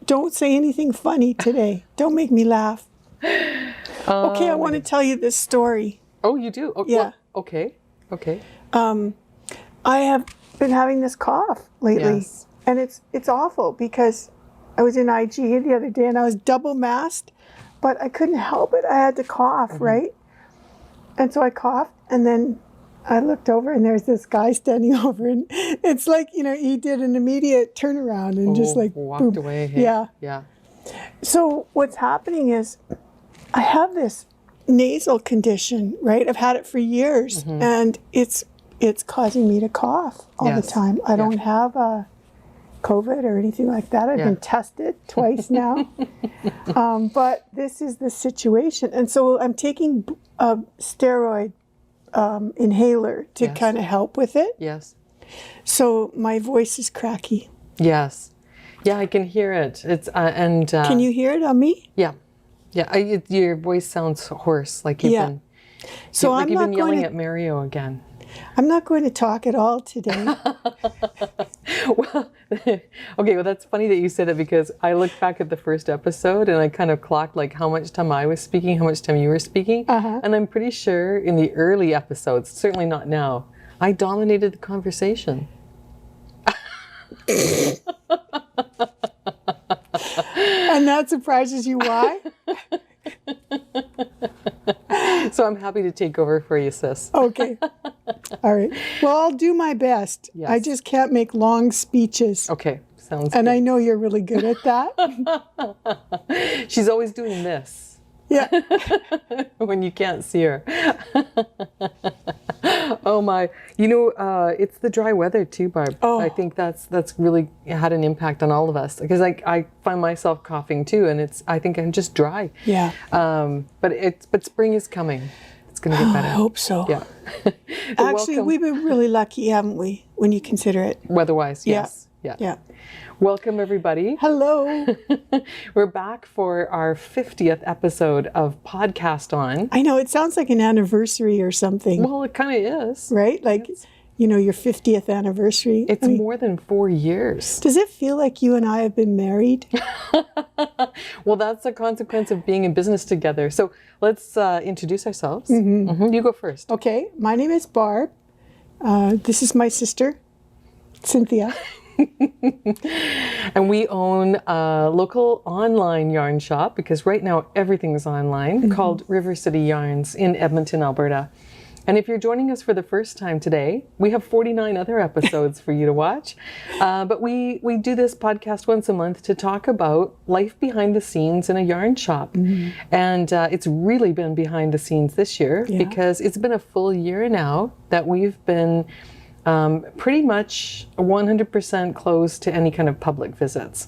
Don't say anything funny today. Don't make me laugh. Okay, I want to tell you this story. Oh, you do? Oh, yeah. Well, okay. I have been having this cough lately. Yes. And it's awful because I was in IG the other day and I was double masked, but I couldn't help it. I had to cough, right? And so I coughed, and then I looked over and there's this guy standing over, and it's like, he did an immediate turnaround and just like walked boom. away. Hey? Yeah. Yeah. So what's happening is I have this nasal condition, right? I've had it for years, and it's causing me to cough all the time. I don't have COVID or anything like that. I've been tested twice now. But this is the situation. And so I'm taking a steroid inhaler to kind of help with it. Yes. So my voice is cracky. Yes. Yeah, I can hear it. It's and can you hear it on me? Yeah. Yeah, your voice sounds hoarse, like you've been So like I'm you've not been yelling going at Mario again. I'm not going to talk at all today. Well, okay, well, that's funny that you said that, because I looked back at the first episode and I kind of clocked like how much time I was speaking, how much time you were speaking. And I'm pretty sure in the early episodes, certainly not now, I dominated the conversation. And that surprises you why? So I'm happy to take over for you, sis. Okay. All right. Well, I'll do my best. Yes. I just can't make long speeches. Okay, sounds And good. I know you're really good at that. She's always doing this. Yeah. When you can't see her. Oh my. It's the dry weather too, Barb. Oh. I think that's really had an impact on all of us, because I find myself coughing too, and I think I'm just dry. Yeah. But spring is coming. It's going to get better. I hope so. Yeah. Actually, we've been really lucky, haven't we, when you consider it? Weather-wise, yes. Yeah. Welcome, everybody. Hello. We're back for our 50th episode of Podcast On. I know, it sounds like an anniversary or something. Well, it kind of is. Right? Like, your 50th anniversary. It's more than 4 years. Does it feel like you and I have been married? Well, that's a consequence of being in business together. So let's introduce ourselves. You go first. Okay. My name is Barb. This is my sister, Cynthia. And we own a local online yarn shop, because right now everything's online, called River City Yarns in Edmonton, Alberta. And if you're joining us for the first time today, we have 49 other episodes for you to watch. But we do this podcast once a month to talk about life behind the scenes in a yarn shop. And it's really been behind the scenes this year, because it's been a full year now that we've been pretty much 100% closed to any kind of public visits.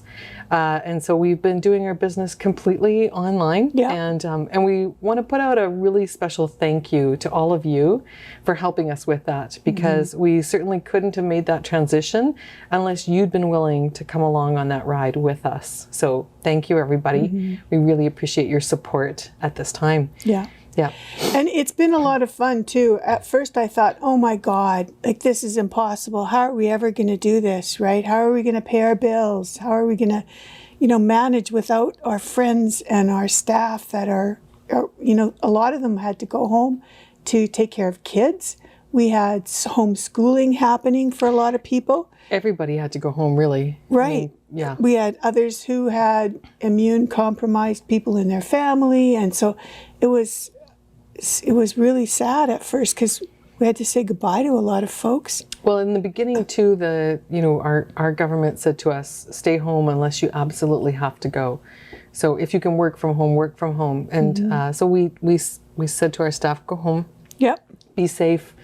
And so we've been doing our business completely online. Yeah. And we want to put out a really special thank you to all of you for helping us with that, because we certainly couldn't have made that transition unless you'd been willing to come along on that ride with us. So thank you, everybody. We really appreciate your support at this time. Yeah. Yeah. And it's been a lot of fun too. At first I thought, oh my God, like this is impossible. How are we ever going to do this, right? How are we going to pay our bills? How are we going to, manage without our friends and our staff that are, a lot of them had to go home to take care of kids. We had homeschooling happening for a lot of people. Everybody had to go home, really. Right. I mean, yeah. We had others who had immune compromised people in their family. And so it was really sad at first, because we had to say goodbye to a lot of folks. Well, in the beginning too, our government said to us, stay home unless you absolutely have to go. So if you can work from home, work from home. And so we said to our staff, go home. Yep. Be safe.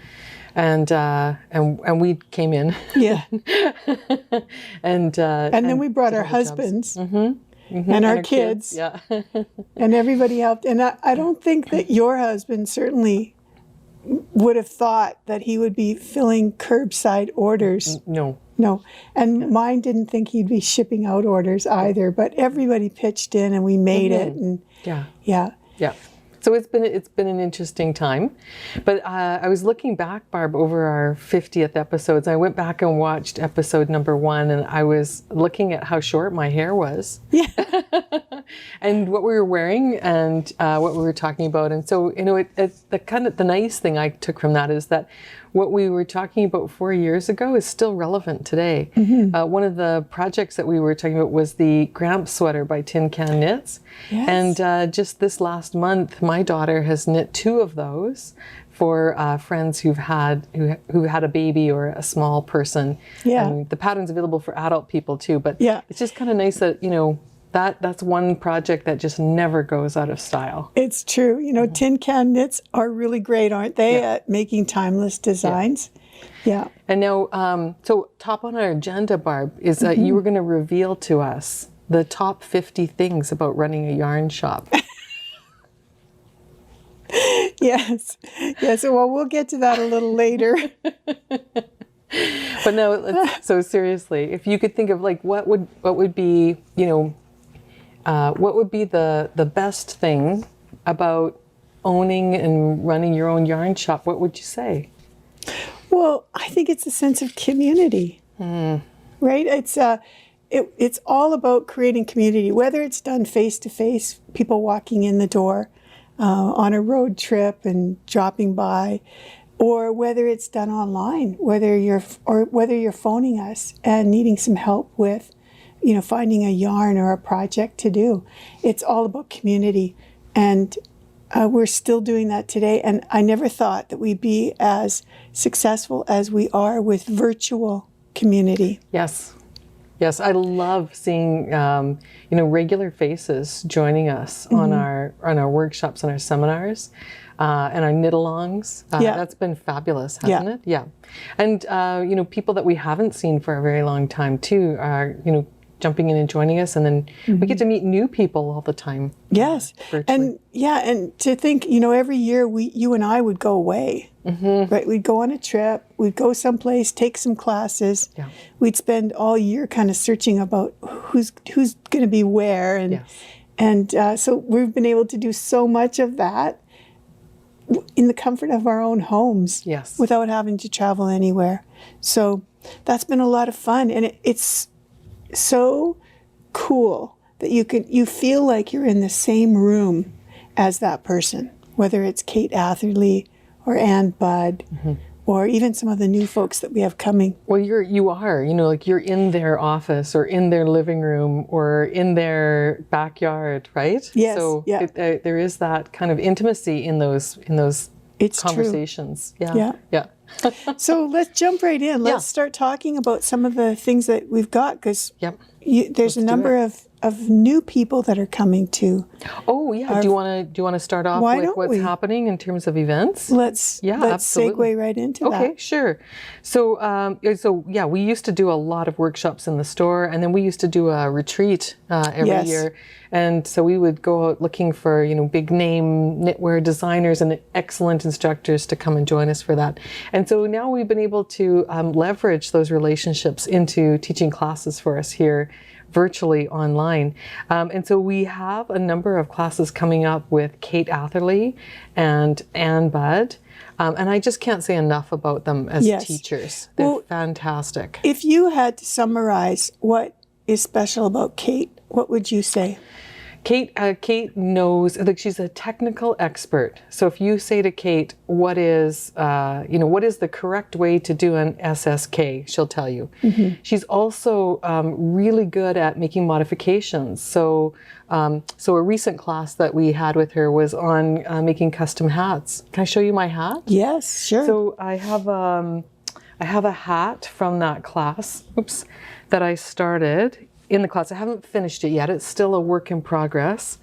And we came in. Yeah. and then we brought our husbands. And our kids. Yeah. And everybody helped. And I don't think that your husband certainly would have thought that he would be filling curbside orders. No. And mine didn't think he'd be shipping out orders either. But everybody pitched in and we made it. And Yeah. Yeah. So it's been an interesting time, but I was looking back, Barb, over our 50th episodes. I went back and watched episode number 1, and I was looking at how short my hair was, and what we were wearing, and what we were talking about. And so, the nice thing I took from that is that what we were talking about 4 years ago is still relevant today. One of the projects that we were talking about was the Gramp sweater by Tin Can Knits. Yes. And just this last month, my daughter has knit 2 of those for friends who had a baby or a small person. Yeah. And the pattern's available for adult people too. But it's just kind of nice that, that's one project that just never goes out of style. It's true. Tin Can Knits are really great, aren't they, at making timeless designs? Yeah. And now, so top on our agenda, Barb, is that you were going to reveal to us the top 50 things about running a yarn shop. Yes. Well, we'll get to that a little later. But no, so seriously, if you could think of what would be, what would be the best thing about owning and running your own yarn shop? What would you say? Well, I think it's a sense of community, right? It's all about creating community, whether it's done face-to-face, people walking in the door on a road trip and dropping by, or whether it's done online, whether you're phoning us and needing some help with finding a yarn or a project to do. It's all about community. And we're still doing that today. And I never thought that we'd be as successful as we are with virtual community. Yes. Yes, I love seeing regular faces joining us on our workshops and our seminars and our knit-alongs. That's been fabulous, hasn't it? Yeah. And people that we haven't seen for a very long time too are jumping in and joining us, and then we get to meet new people all the time. Yes, virtually. And to think, every year you and I would go away, right? We'd go on a trip, we'd go someplace, take some classes. Yeah. We'd spend all year kind of searching about who's going to be where, and so we've been able to do so much of that in the comfort of our own homes, without having to travel anywhere. So that's been a lot of fun, and it's so cool that you feel like you're in the same room as that person, whether it's Kate Atherley or Ann Budd, or even some of the new folks that we have coming. Well, you are, you're in their office or in their living room or in their backyard, right? Yes. So there is that kind of intimacy in those conversations. True. Yeah. So let's jump right in. Let's start talking about some of the things that we've got, because there's a number of new people that are coming too. Oh yeah. Do you want to start off with what's happening in terms of events? Let's segue right into that. Okay, sure. So we used to do a lot of workshops in the store, and then we used to do a retreat every year. And so we would go out looking for, big name knitwear designers and excellent instructors to come and join us for that. And so now we've been able to leverage those relationships into teaching classes for us here virtually online. And so we have a number of classes coming up with Kate Atherley and Ann Budd. And I just can't say enough about them as teachers. They're fantastic. If you had to summarize what is special about Kate, what would you say? Kate knows, she's a technical expert. So if you say to Kate, what is the correct way to do an SSK, she'll tell you. She's also really good at making modifications. So a recent class that we had with her was on making custom hats. Can I show you my hat? Yes, sure. So I have a hat from that class, that I started in the class. I haven't finished it yet. It's still a work in progress.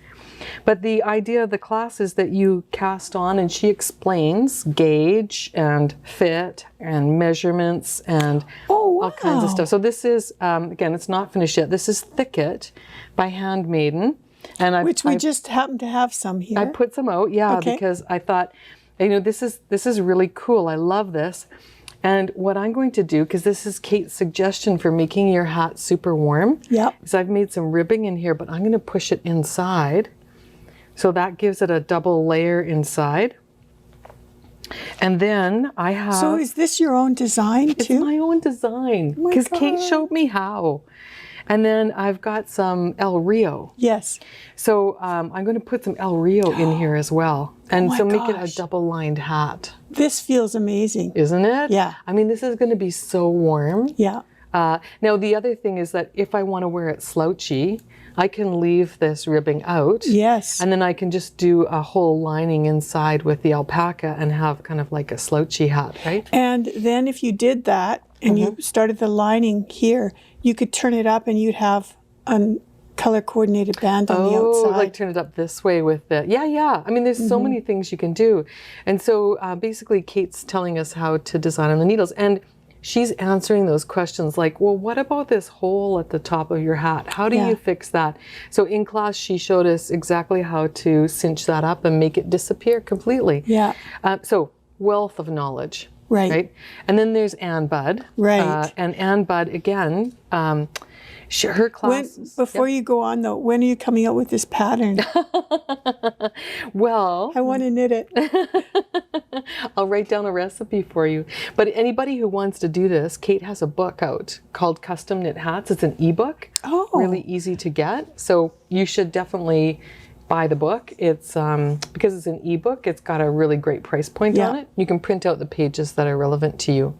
But the idea of the class is that you cast on and she explains gauge and fit and measurements and all kinds of stuff. So this is, again, it's not finished yet. This is Thicket by Maiden. And Which we just happen to have some here. I put some out, because I thought, this is really cool. I love this. And what I'm going to do, because this is Kate's suggestion for making your hat super warm, is I've made some ribbing in here, but I'm going to push it inside So that gives it a double layer inside. And then I have... So is this your own design too? It's my own design, because Kate showed me how. And then I've got some El Rio. Yes. So I'm going to put some El Rio in here as well. And my so make it a gosh. double lined hat. This feels amazing. Isn't it? Yeah. I mean, this is going to be so warm. Yeah. Now, the other thing is that if I want to wear it slouchy, I can leave this ribbing out. Yes. And then I can just do a whole lining inside with the alpaca and have kind of like a slouchy hat, right? And then if you did that and you started the lining here, you could turn it up and you'd have a color coordinated band on the outside. Like turn it up this way with the, yeah. I mean, there's so many things you can do. And so basically Kate's telling us how to design on the needles. And she's answering those questions like, well, what about this hole at the top of your hat? How do you fix that? So in class, she showed us exactly how to cinch that up and make it disappear completely. Yeah. So wealth of knowledge. Right. And then there's Ann Budd. Right. And Ann Budd, again, her class. Before you go on though, when are you coming out with this pattern? Well, I want to knit it. I'll write down a recipe for you. But anybody who wants to do this, Kate has a book out called Custom Knit Hats. It's an ebook. Oh. Really easy to get. So you should definitely buy the book. It's because it's an ebook, it's got a really great price point on it. You can print out the pages that are relevant to you.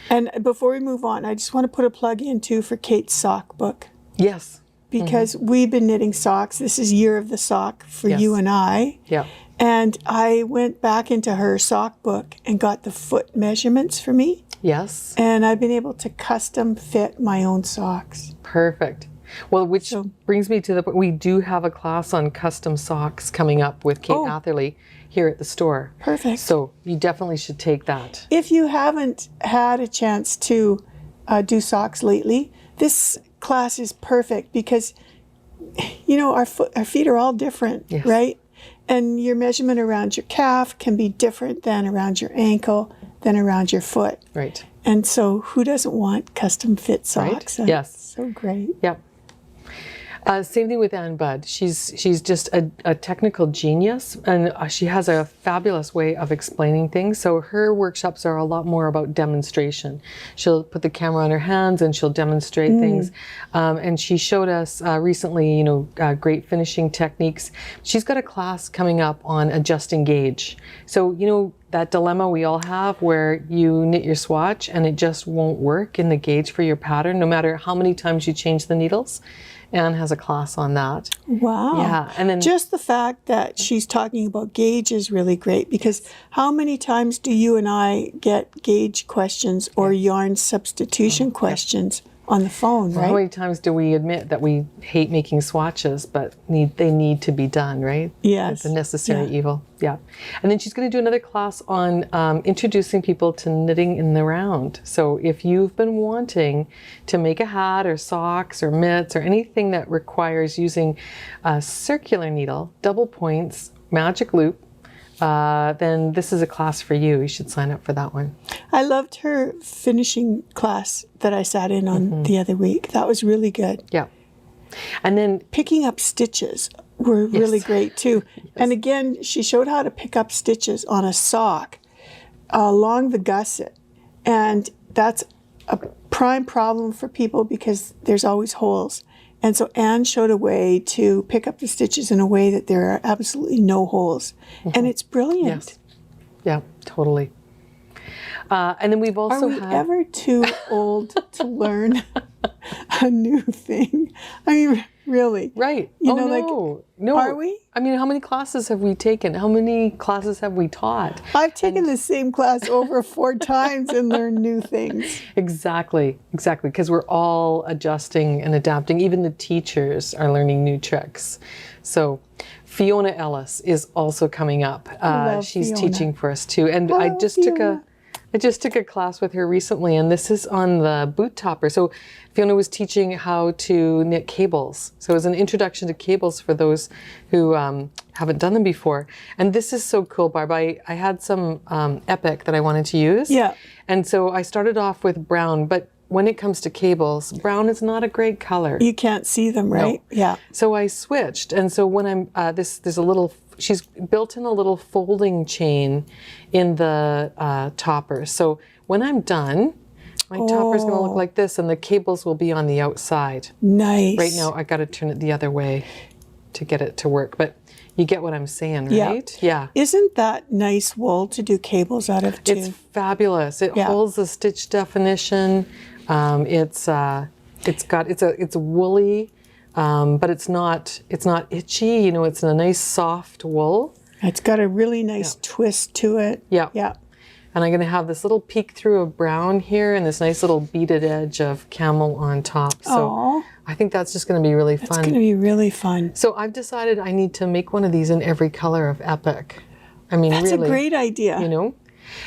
And before we move on, I just want to put a plug in too for Kate's sock book. Yes. Because we've been knitting socks. This is Year of the Sock for you and I. Yeah. And I went back into her sock book and got the foot measurements for me. Yes. And I've been able to custom fit my own socks. Perfect. Well, which brings me to the point, we do have a class on custom socks coming up with Kate Atherley here at the store. Perfect. So you definitely should take that. If you haven't had a chance to do socks lately, this class is perfect because, you know, our feet are all different, right? And your measurement around your calf can be different than around your ankle, than around your foot. Right. And so who doesn't want custom fit socks? Right. Yes. So great. Yep. Same thing with Ann Budd. She's just a technical genius, and she has a fabulous way of explaining things. So her workshops are a lot more about demonstration. She'll put the camera on her hands and she'll demonstrate things. And she showed us recently, you know, great finishing techniques. She's got a class coming up on adjusting gauge. So, you know, that dilemma we all have where you knit your swatch and it just won't work in the gauge for your pattern, no matter how many times you change the needles. Anne has a class on that. Wow. Yeah. And then just the fact that she's talking about gauge is really great, because how many times do you and I get gauge questions or yarn substitution questions on the phone, right? How many times do we admit that we hate making swatches, but they need to be done, right? Yes. It's a necessary evil. Yeah. And then she's going to do another class on introducing people to knitting in the round. So if you've been wanting to make a hat or socks or mitts or anything that requires using a circular needle, double points, magic loop, then this is a class for you. You should sign up for that one. I loved her finishing class that I sat in on the other week. That was really good. Yeah. And then picking up stitches were really great too. And again, she showed how to pick up stitches on a sock along the gusset. And that's a prime problem for people because there's always holes. And so Anne showed a way to pick up the stitches in a way that there are absolutely no holes. And it's brilliant. Yes. Yeah, totally. And then we've also Are we ever too old to learn a new thing? I mean, really. Right. You know, no. Are we? I mean, how many classes have we taken? How many classes have we taught? I've taken the same class over 4 times and learned new things. Exactly. Because we're all adjusting and adapting. Even the teachers are learning new tricks. So Fiona Ellis is also coming up. She's Fiona. teaching for us too. And I just took a class with her recently, and this is on the boot topper. So Fiona was teaching how to knit cables. So it was an introduction to cables for those who haven't done them before. And this is so cool, Barb. I had some Epic that I wanted to use. Yeah. And so I started off with brown, but when it comes to cables, brown is not a great color. You can't see them, right? No. Yeah. So I switched, and so when I'm there's a little. She's built in a little folding chain in the topper. So when I'm done, my topper's going to look like this, and the cables will be on the outside. Nice. Right now, I got to turn it the other way to get it to work, but you get what I'm saying, right? Yeah. Isn't that nice wool to do cables out of too? It's fabulous. It holds the stitch definition. It's woolly, but it's not itchy. You know, it's a nice soft wool. It's got a really nice twist to it. Yeah. Yeah. And I'm going to have this little peek through of brown here and this nice little beaded edge of camel on top. So I think that's just going to be really fun. It's going to be really fun. So I've decided I need to make one of these in every color of Epic. I mean, that's really, a great idea. You know,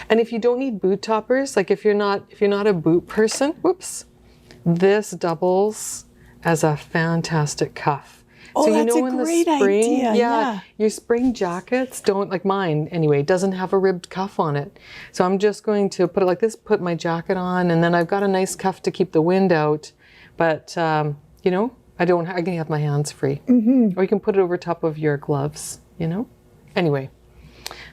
and if you don't need boot toppers, like if you're not a boot person, whoops, this doubles as a fantastic cuff. Oh, so that's you know, a in great the spring, idea. Your spring jackets don't, like mine anyway, doesn't have a ribbed cuff on it. So I'm just going to put it like this, put my jacket on, and then I've got a nice cuff to keep the wind out. But you know, I can have my hands free. Or you can put it over top of your gloves, you know? Anyway,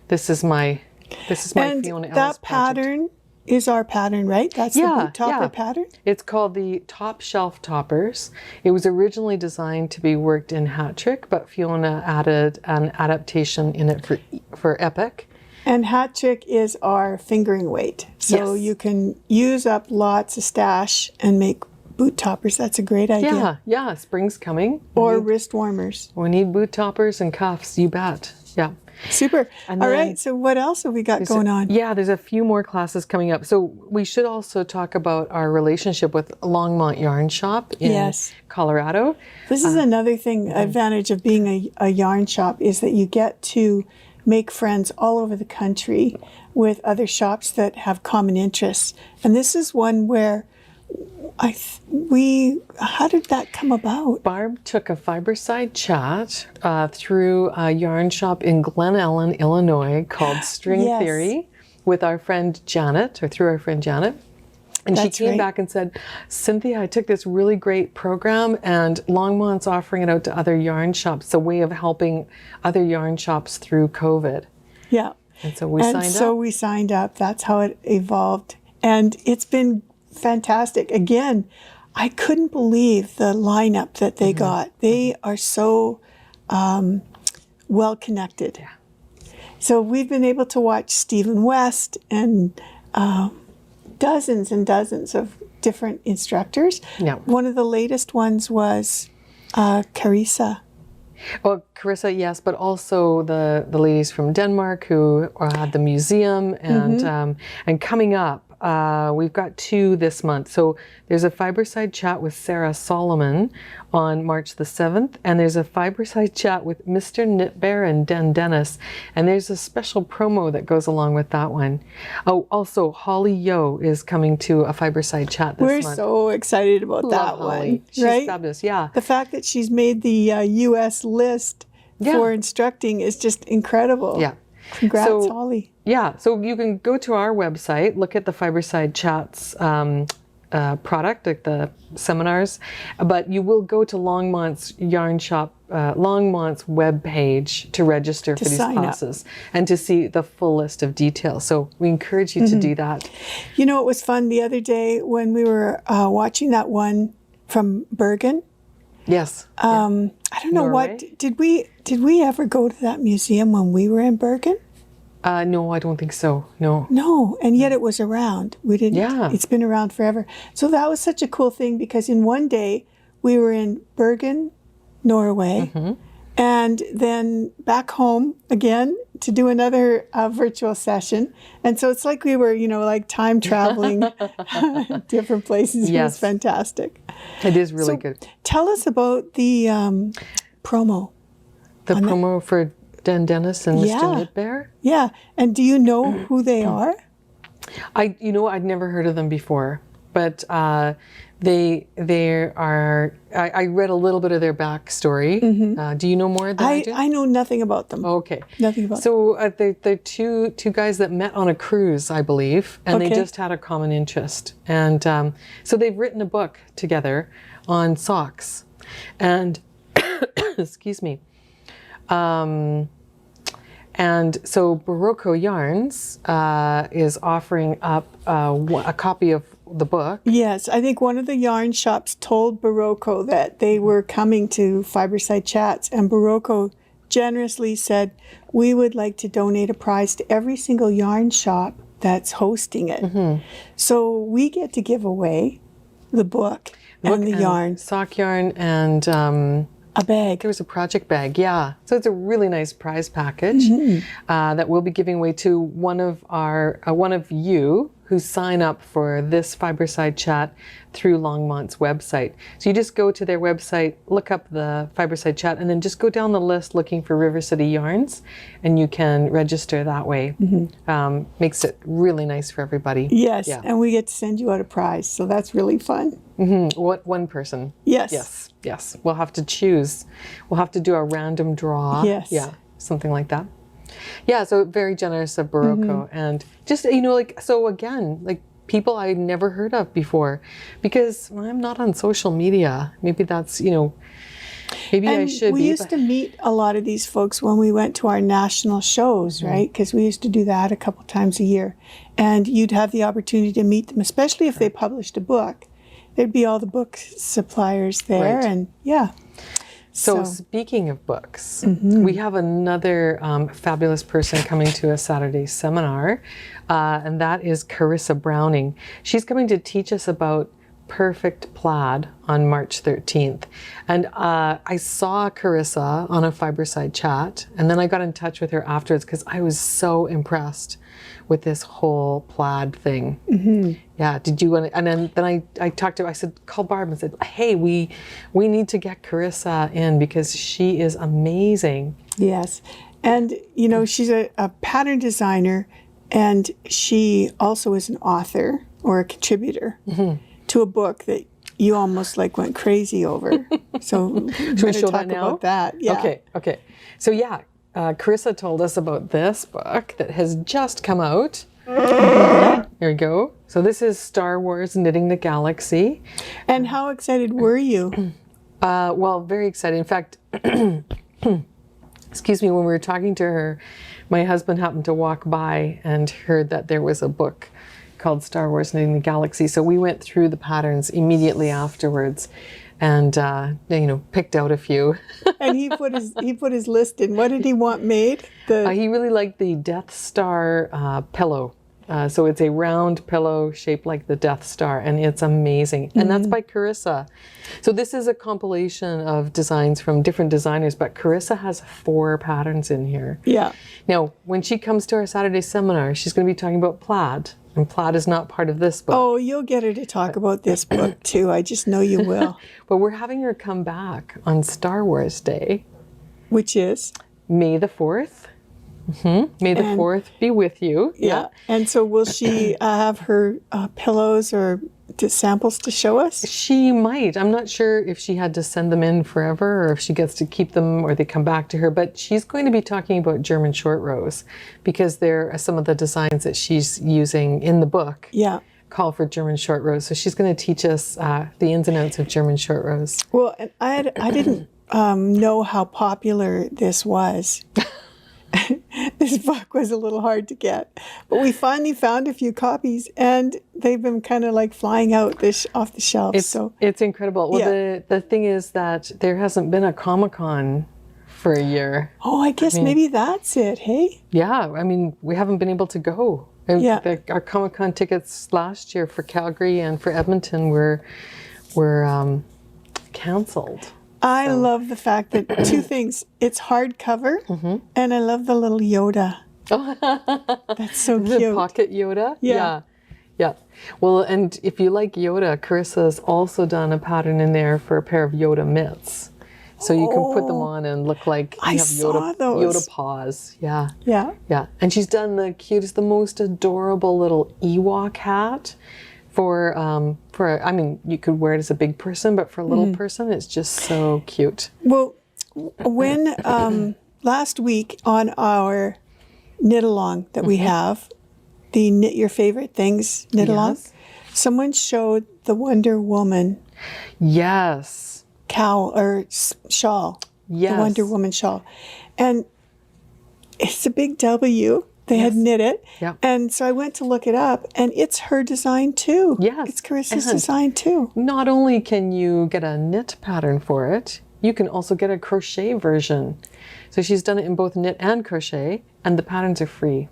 this is my Fiona Ellis that project. pattern is our pattern, right? That's the boot topper pattern? It's called the Top Shelf Toppers. It was originally designed to be worked in hat trick, but Fiona added an adaptation in it for Epic. And hat trick is our fingering weight. So you can use up lots of stash and make boot toppers. That's a great idea. Yeah, spring's coming. Or wrist warmers. We need boot toppers and cuffs, you bet. Yeah. Super. All right, so what else have we got going on? Yeah, there's a few more classes coming up. So we should also talk about our relationship with Longmont Yarn Shop in Colorado. This is another thing, advantage of being a yarn shop, is that you get to make friends all over the country with other shops that have common interests. And this is one where how did that come about? Barb took a Fiberside Chat through a yarn shop in Glen Ellen, Illinois called String Theory with our friend Janet, or through our friend Janet. And she came back and said, Cynthia, I took this really great program and Longmont's offering it out to other yarn shops. It's a way of helping other yarn shops through COVID. Yeah. And so we signed up. And so we signed up. That's how it evolved. And it's been fantastic. Again, I couldn't believe the lineup that they got. They are so well connected. Yeah. So we've been able to watch Stephen West and dozens and dozens of different instructors. Yeah. One of the latest ones was Carissa. Well, Carissa, yes, but also the ladies from Denmark who had the museum, and coming up, we've got 2 this month. So there's a Fiberside Chat with Sarah Solomon on March the 7th, and there's a Fiberside Chat with Mr. Knit Bear and Den Dennis, and there's a special promo that goes along with that one. Oh, also Holly Yo is coming to a Fiberside Chat this month. We're so excited about that Holly. one. She's right? fabulous, yeah. The fact that she's made the U.S. list for instructing is just incredible. Yeah. Congrats, Holly. Yeah, so you can go to our website, look at the Fiberside Chats product, like the seminars, but you will go to Longmont's yarn shop, Longmont's webpage to register for these classes and to see the full list of details. So we encourage you to do that. You know, it was fun the other day when we were watching that one from Bergen. Yes. I don't know Norway. did we ever go to that museum when we were in Bergen? No, I don't think so. No. No, and yet it was around. We didn't. Yeah. It's been around forever. So that was such a cool thing because in one day we were in Bergen, Norway, and then back home again to do another virtual session. And so it's like we were, like time traveling different places. It was fantastic. It is really good. Tell us about the promo. The promo for Den Dennis and Mr. Knit Bear? Yeah. And do you know who they are? I'd never heard of them before. but they are. I read a little bit of their backstory. Do you know more than I do? I know nothing about them. Okay. Nothing about them. So they're two guys that met on a cruise, I believe, and they Okay. just had a common interest. And so they've written a book together on socks. And, excuse me. And so Barocco Yarns is offering up a copy of the book. Yes, I think one of the yarn shops told Barocco that they were coming to Fiberside Chats, and Barocco generously said, we would like to donate a prize to every single yarn shop that's hosting it. So we get to give away the book and the yarn. Sock yarn and A bag. there was a project bag, yeah. So it's a really nice prize package that we'll be giving away to one of you who sign up for this Fiberside Chat through Longmont's website. So you just go to their website, look up the Fiberside Chat, and then just go down the list looking for River City Yarns, and you can register that way. Makes it really nice for everybody. Yes, Yeah. and we get to send you out a prize, so that's really fun. What one person? Yes. Yes. We'll have to choose. We'll have to do a random draw. Yes. Yeah, something like that. Yeah, so very generous of Barocco. And just, you know, like, so again, like people I never heard of before because I'm not on social media. Maybe that's, you know, maybe I should be. We used to meet a lot of these folks when we went to our national shows, right? Because we used to do that a couple times a year. And you'd have the opportunity to meet them, especially if they published a book. There'd be all the book suppliers there, Right. and yeah. So speaking of books, we have another fabulous person coming to a Saturday seminar, and that is Carissa Browning. She's coming to teach us about perfect plaid on March 13th. And I saw Carissa on a Fiberside Chat, and then I got in touch with her afterwards because I was so impressed with this whole plaid thing. Yeah, did you want to, and then I talked to her, I said, call Barb and said, hey, we need to get Carissa in because she is amazing. Yes. And, you know, she's a pattern designer, and she also is an author or a contributor to a book that you almost like went crazy over. So Should we show that now? about that. Yeah. Okay. So yeah, Carissa told us about this book that has just come out. Here we go. So this is Star Wars Knitting the Galaxy. And how excited were you? Well, very excited. In fact, excuse me, when we were talking to her, my husband happened to walk by and heard that there was a book called Star Wars Knitting the Galaxy. So we went through the patterns immediately afterwards and, you know, picked out a few. And he put his list in. What did he want made? He really liked the Death Star pillow. So it's a round pillow shaped like the Death Star, and it's amazing. And that's by Carissa. So this is a compilation of designs from different designers, but Carissa has 4 patterns in here. Yeah. Now, when she comes to our Saturday seminar, she's going to be talking about plaid, and plaid is not part of this book. Oh, you'll get her to talk about this book too. I just know you will. But we're having her come back on Star Wars Day, Which is? May the 4th. May the 4th be with you. Yeah. And so will she have her pillows or samples to show us? She might. I'm not sure if she had to send them in forever or if she gets to keep them or they come back to her, but she's going to be talking about German short rows because there are some of the designs that she's using in the book. Yeah. Call for German short rows. So she's going to teach us the ins and outs of German short rows. Well, and I didn't know how popular this was. This book was a little hard to get, but we finally found a few copies, and they've been kind of like flying out off the shelves. It's incredible. Well, Yeah. the thing is that there hasn't been a Comic-Con for a year. Oh, I guess maybe that's it. Hey. Yeah, I mean, we haven't been able to go. And Yeah. our Comic-Con tickets last year for Calgary and for Edmonton were canceled. I love the fact that 2 things. It's hardcover, and I love the little Yoda. That's so The cute. pocket Yoda? Yeah. Yeah. Well, and if you like Yoda, Carissa's also done a pattern in there for a pair of Yoda mitts. So you can put them on and look like you I have saw those. Yoda paws. Yeah. Yeah. Yeah. And she's done the cutest, the most adorable little Ewok hat I mean, you could wear it as a big person, but for a little person, it's just so cute. Well, when last week on our knit along that we have, the Knit Your Favorite Things knit along, someone showed the Wonder Woman Yes. cowl or shawl. Yes. The Wonder Woman shawl. And it's a big W. They had knit it. Yep. And so I went to look it up, and it's her design too. Yes. It's Carissa's And design too. not only can you get a knit pattern for it, you can also get a crochet version. So she's done it in both knit and crochet, and the patterns are free.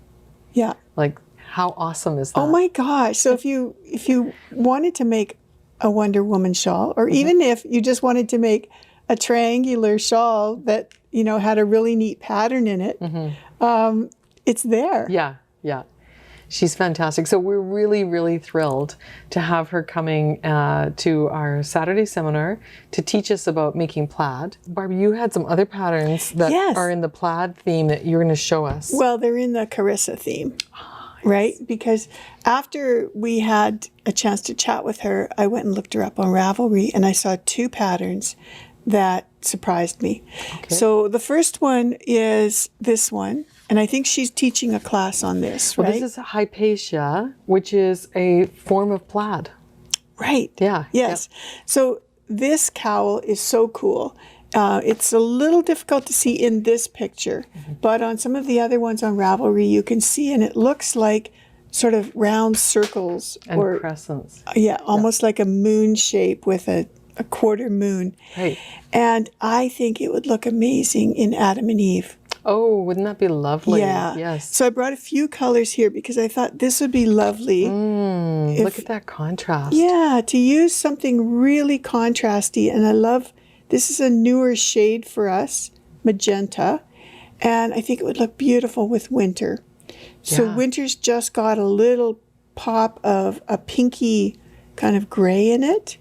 Yeah. Like, how awesome is that? Oh my gosh. So if you wanted to make a Wonder Woman shawl, or even if you just wanted to make a triangular shawl that, you know, had a really neat pattern in it, it's there. Yeah, yeah. She's fantastic. So we're really, really thrilled to have her coming to our Saturday seminar to teach us about making plaid. Barb, you had some other patterns that are in the plaid theme that you're going to show us. Well, they're in the Carissa theme, right? Because after we had a chance to chat with her, I went and looked her up on Ravelry, and I saw 2 patterns that surprised me. Okay. So the first one is this one. And I think she's teaching a class on this, right? Well, this is Hypatia, which is a form of plaid. Right. Yeah. Yes. Yep. So this cowl is so cool. It's a little difficult to see in this picture, but on some of the other ones on Ravelry, you can see, and it looks like sort of round circles. And crescents. Yeah, almost like a moon shape with a quarter moon. Right. And I think it would look amazing in Adam and Eve. Oh, wouldn't that be lovely? Yeah. Yes. So I brought a few colors here because I thought this would be lovely. Look at that contrast. Yeah, to use something really contrasty. And I love, this is a newer shade for us, magenta. And I think it would look beautiful with winter. So winter's just got a little pop of a pinky kind of gray in it.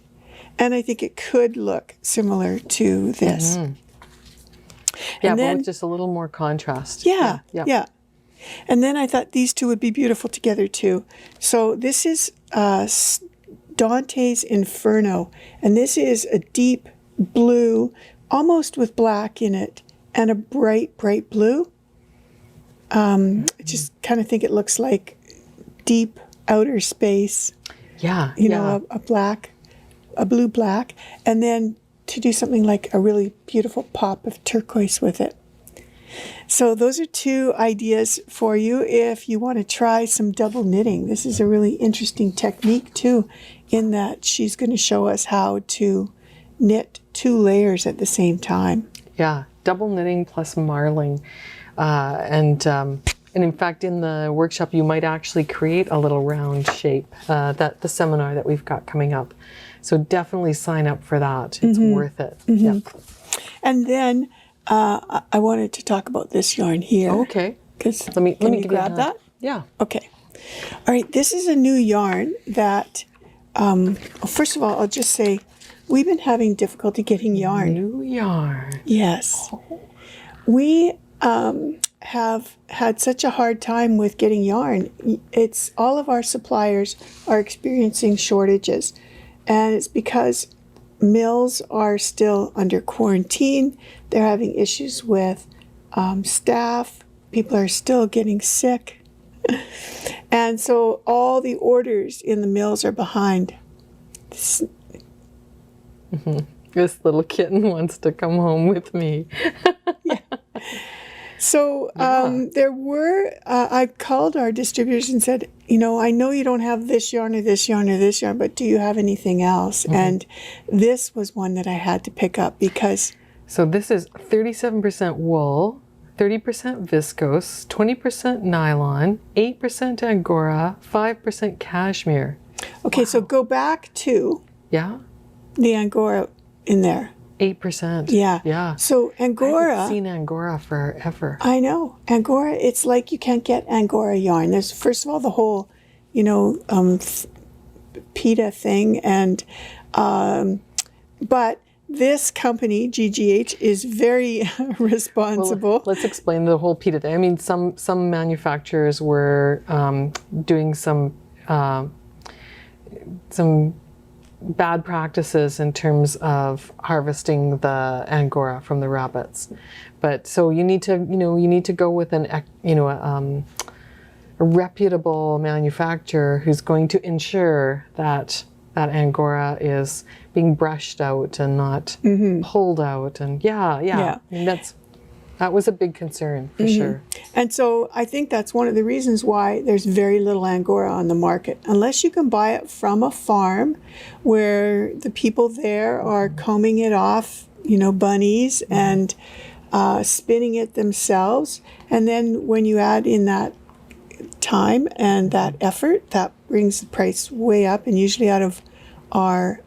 And I think it could look similar to this. Yeah, and then, but with just a little more contrast. Yeah. And then I thought these 2 would be beautiful together too. So this is Dante's Inferno. And this is a deep blue, almost with black in it, and a bright, bright blue. I just kind of think it looks like deep outer space. Yeah. You know, a blue black. And then to do something like a really beautiful pop of turquoise with it. So those are 2 ideas for you if you want to try some double knitting. This is a really interesting technique too, in that she's going to show us how to knit 2 layers at the same time. Yeah, double knitting plus marling. And in fact, in the workshop, you might actually create a little round shape, that the seminar that we've got coming up. So definitely sign up for that. It's worth it. Yeah. And then I wanted to talk about this yarn here. Okay. Let me grab that? Yeah. Okay. All right. This is a new yarn that, first of all, I'll just say we've been having difficulty getting yarn. New yarn. Yes. We have had such a hard time with getting yarn. It's all of our suppliers are experiencing shortages. And it's because mills are still under quarantine. They're having issues with staff. People are still getting sick. And so all the orders in the mills are behind. This little kitten wants to come home with me. Yeah. So there were, I called our distributors and said, you know, I know you don't have this yarn or this yarn or this yarn, but do you have anything else? And this was one that I had to pick up because... So this is 37% wool, 30% viscose, 20% nylon, 8% angora, 5% cashmere. Okay, so go back to the angora in there. 8%. Yeah. Yeah. So Angora. I haven't seen Angora forever. I know. Angora, it's like you can't get Angora yarn. There's, first of all, the whole, you know, PETA thing. And, but this company, GGH, is very responsible. Well, let's explain the whole PETA thing. I mean, some manufacturers were doing some some bad practices in terms of harvesting the Angora from the rabbits. But so you need to go with a reputable manufacturer who's going to ensure that that Angora is being brushed out and not pulled out. And I mean, that was a big concern for sure. And so I think that's one of the reasons why there's very little Angora on the market. Unless you can buy it from a farm where the people there are combing it off, bunnies, and spinning it themselves. And then when you add in that time and that effort, that brings the price way up, and usually out of our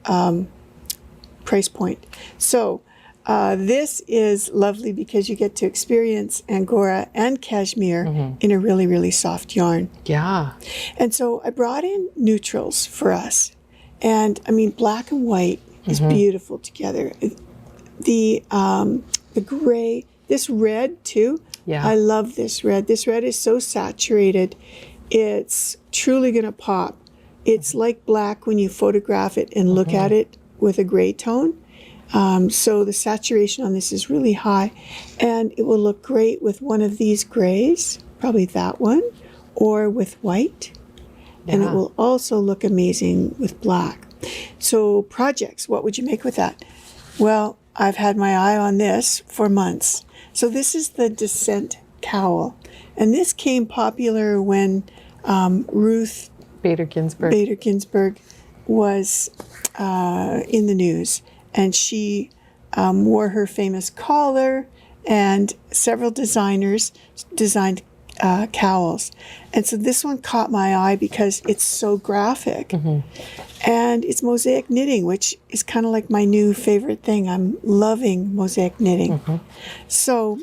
price point. So this is lovely because you get to experience Angora and cashmere in a really, really soft yarn. Yeah. And so I brought in neutrals for us. And I mean, black and white is beautiful together. The gray, this red too. Yeah. I love this red. This red is so saturated. It's truly going to pop. It's like black when you photograph it and look at it with a gray tone. So the saturation on this is really high, and it will look great with one of these grays, probably that one, or with white. And it will also look amazing with black. So projects, what would you make with that? Well, I've had my eye on this for months. So this is the Dissent Cowl. And this came popular when Ruth Bader Ginsburg was in the news. And she wore her famous collar, and several designers designed cowls. And so this one caught my eye because it's so graphic. And it's mosaic knitting, which is kind of like my new favorite thing. I'm loving mosaic knitting. So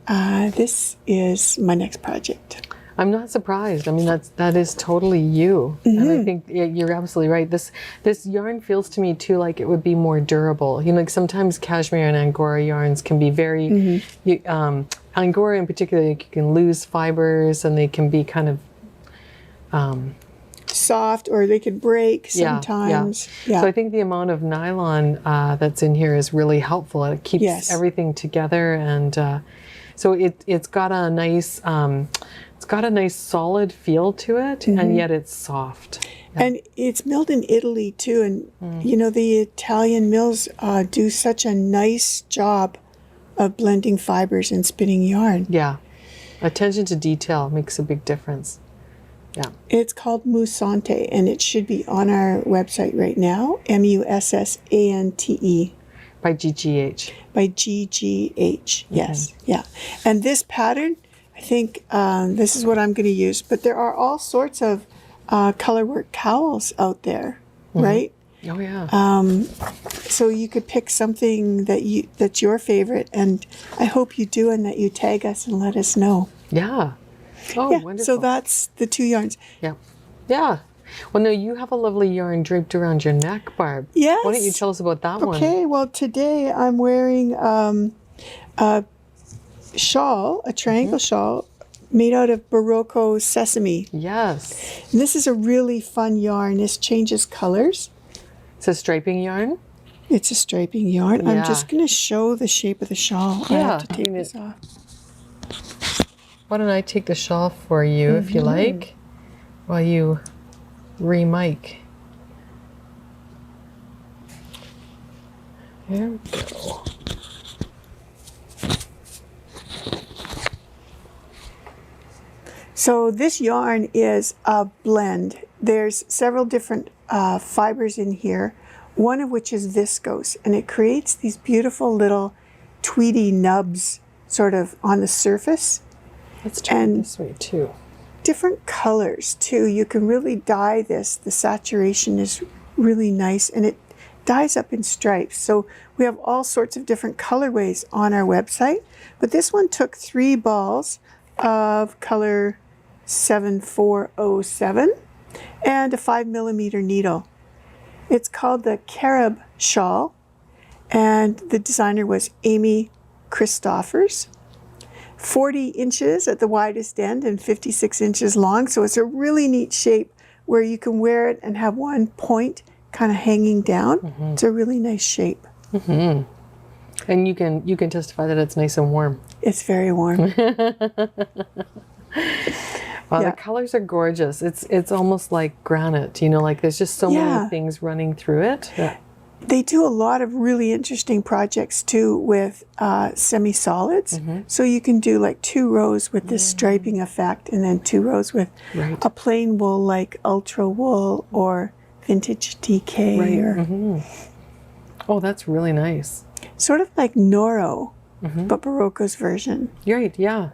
this is my next project. I'm not surprised. I mean, that is totally you. And I think you're absolutely right. This yarn feels to me too like it would be more durable. Like sometimes cashmere and Angora yarns can be very, Angora in particular, you can lose fibers and they can be kind of soft, or they could break sometimes. So I think the amount of nylon that's in here is really helpful. It keeps everything together, and so it's got a nice solid feel to it, and yet it's soft. And it's milled in Italy too, and the Italian mills do such a nice job of blending fibers and spinning yarn. Yeah, attention to detail makes a big difference. Yeah. It's called Musante, and it should be on our website right now, Mussante. By GGH. By GGH, yes. Yeah. And this pattern, I think this is what I'm going to use, but there are all sorts of colorwork cowls out there, right? Oh, yeah. So you could pick something that's your favorite, and I hope you do, and that you tag us and let us know. Yeah. Oh, wonderful. So that's the two yarns. Yeah. Yeah. Well, no, you have a lovely yarn draped around your neck, Barb. Yes. Why don't you tell us about that one? Okay, well, today I'm wearing a shawl, a triangle shawl, made out of Barocco sesame. Yes. And this is a really fun yarn. This changes colors. It's a striping yarn? It's a striping yarn. Yeah. I'm just going to show the shape of the shawl. I have to take this off. Why don't I take the shawl for you, if you like, while you re-mic. There we go. So this yarn is a blend. There's several different fibers in here, one of which is viscose, and it creates these beautiful little tweedy nubs sort of on the surface. Let's turn it this way too. Different colors too. You can really dye this. The saturation is really nice, and it dyes up in stripes. So we have all sorts of different colorways on our website, but this one took 3 balls of color 7407 and a 5mm needle. It's called the Carib shawl, and the designer was Amy Christoffers. 40 inches at the widest end and 56 inches long, so it's a really neat shape where you can wear it and have one point kind of hanging down. It's a really nice shape. And you can testify that it's nice and warm. It's very warm. Wow, the colors are gorgeous. It's almost like granite, you know, like there's just so many things running through it. Yeah. They do a lot of really interesting projects too with semi-solids. So you can do like 2 rows with this striping effect and then 2 rows with a plain wool like ultra wool or vintage DK. Or Oh, that's really nice. Sort of like Noro, but Barocco's version. Right, yeah.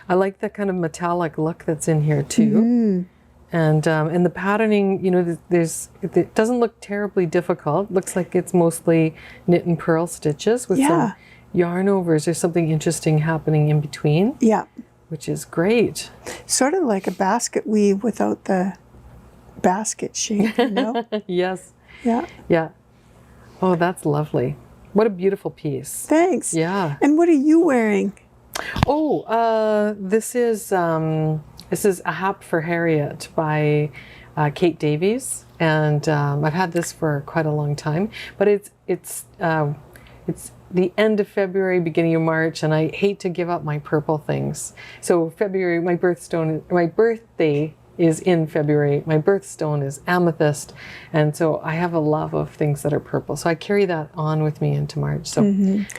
I like that kind of metallic look that's in here too. And the patterning, you know, it doesn't look terribly difficult. Looks like it's mostly knit and purl stitches with some yarn overs. There's something interesting happening in between. Yeah. Which is great. Sort of like a basket weave without the basket shape, you know? Yes. Yeah. Yeah. Oh, that's lovely. What a beautiful piece. Thanks. Yeah. And what are you wearing? Oh, this is a Hap for Harriet by Kate Davies, and I've had this for quite a long time. But it's the end of February, beginning of March, and I hate to give up my purple things. So February, my birthday is in February. My birthstone is amethyst, and so I have a love of things that are purple. So I carry that on with me into March. So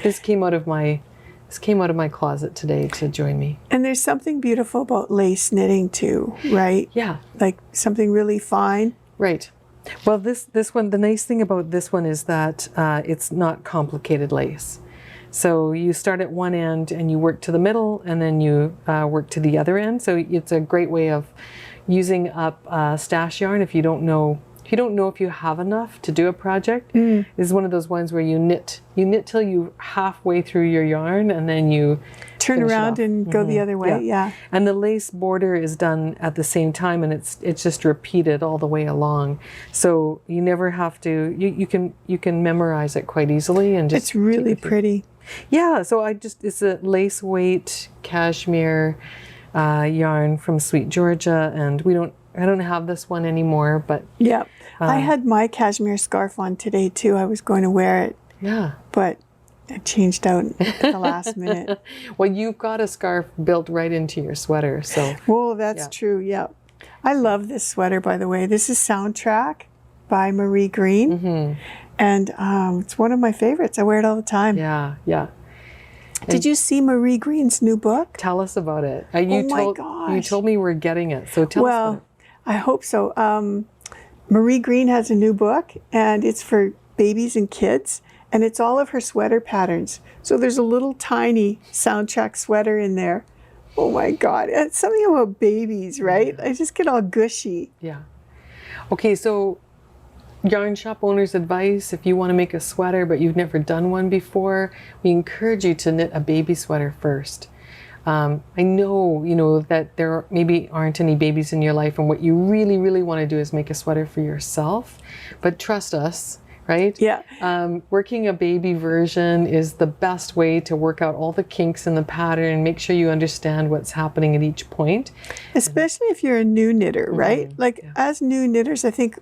this came out of my closet today to join me. And there's something beautiful about lace knitting too, right? Yeah. Like something really fine. Right. Well, this one, the nice thing about this one is that it's not complicated lace. So you start at one end and you work to the middle, and then you work to the other end. So it's a great way of using up stash yarn if you don't know if you have enough to do a project. This is one of those ones where you knit till you halfway through your yarn, and then you turn around and go the other way. Yeah. And the lace border is done at the same time, and it's just repeated all the way along. So you never have to. You can memorize it quite easily, and just. It's really pretty. Yeah. So it's a lace weight cashmere yarn from Sweet Georgia, and I don't have this one anymore, but yeah. I had my cashmere scarf on today too. I was going to wear it. Yeah. But it changed out at the last minute. Well, you've got a scarf built right into your sweater, so. Well, that's true, yeah. I love this sweater, by the way. This is Soundtrack by Marie Green. And it's one of my favorites. I wear it all the time. Yeah, yeah. Did you see Marie Green's new book? Tell us about it. My gosh. You told me we're getting it, so tell us about it. I hope so. Marie Green has a new book, and it's for babies and kids, and it's all of her sweater patterns. So there's a little tiny Soundtrack sweater in there. Oh my God. It's something about babies, right? I just get all gushy. Yeah. Okay, so yarn shop owner's advice: if you want to make a sweater but you've never done one before, we encourage you to knit a baby sweater first. I know, that there maybe aren't any babies in your life, and what you really, really want to do is make a sweater for yourself. But trust us, right? Yeah. Working a baby version is the best way to work out all the kinks in the pattern and make sure you understand what's happening at each point. Especially if you're a new knitter, right? Like as new knitters, I think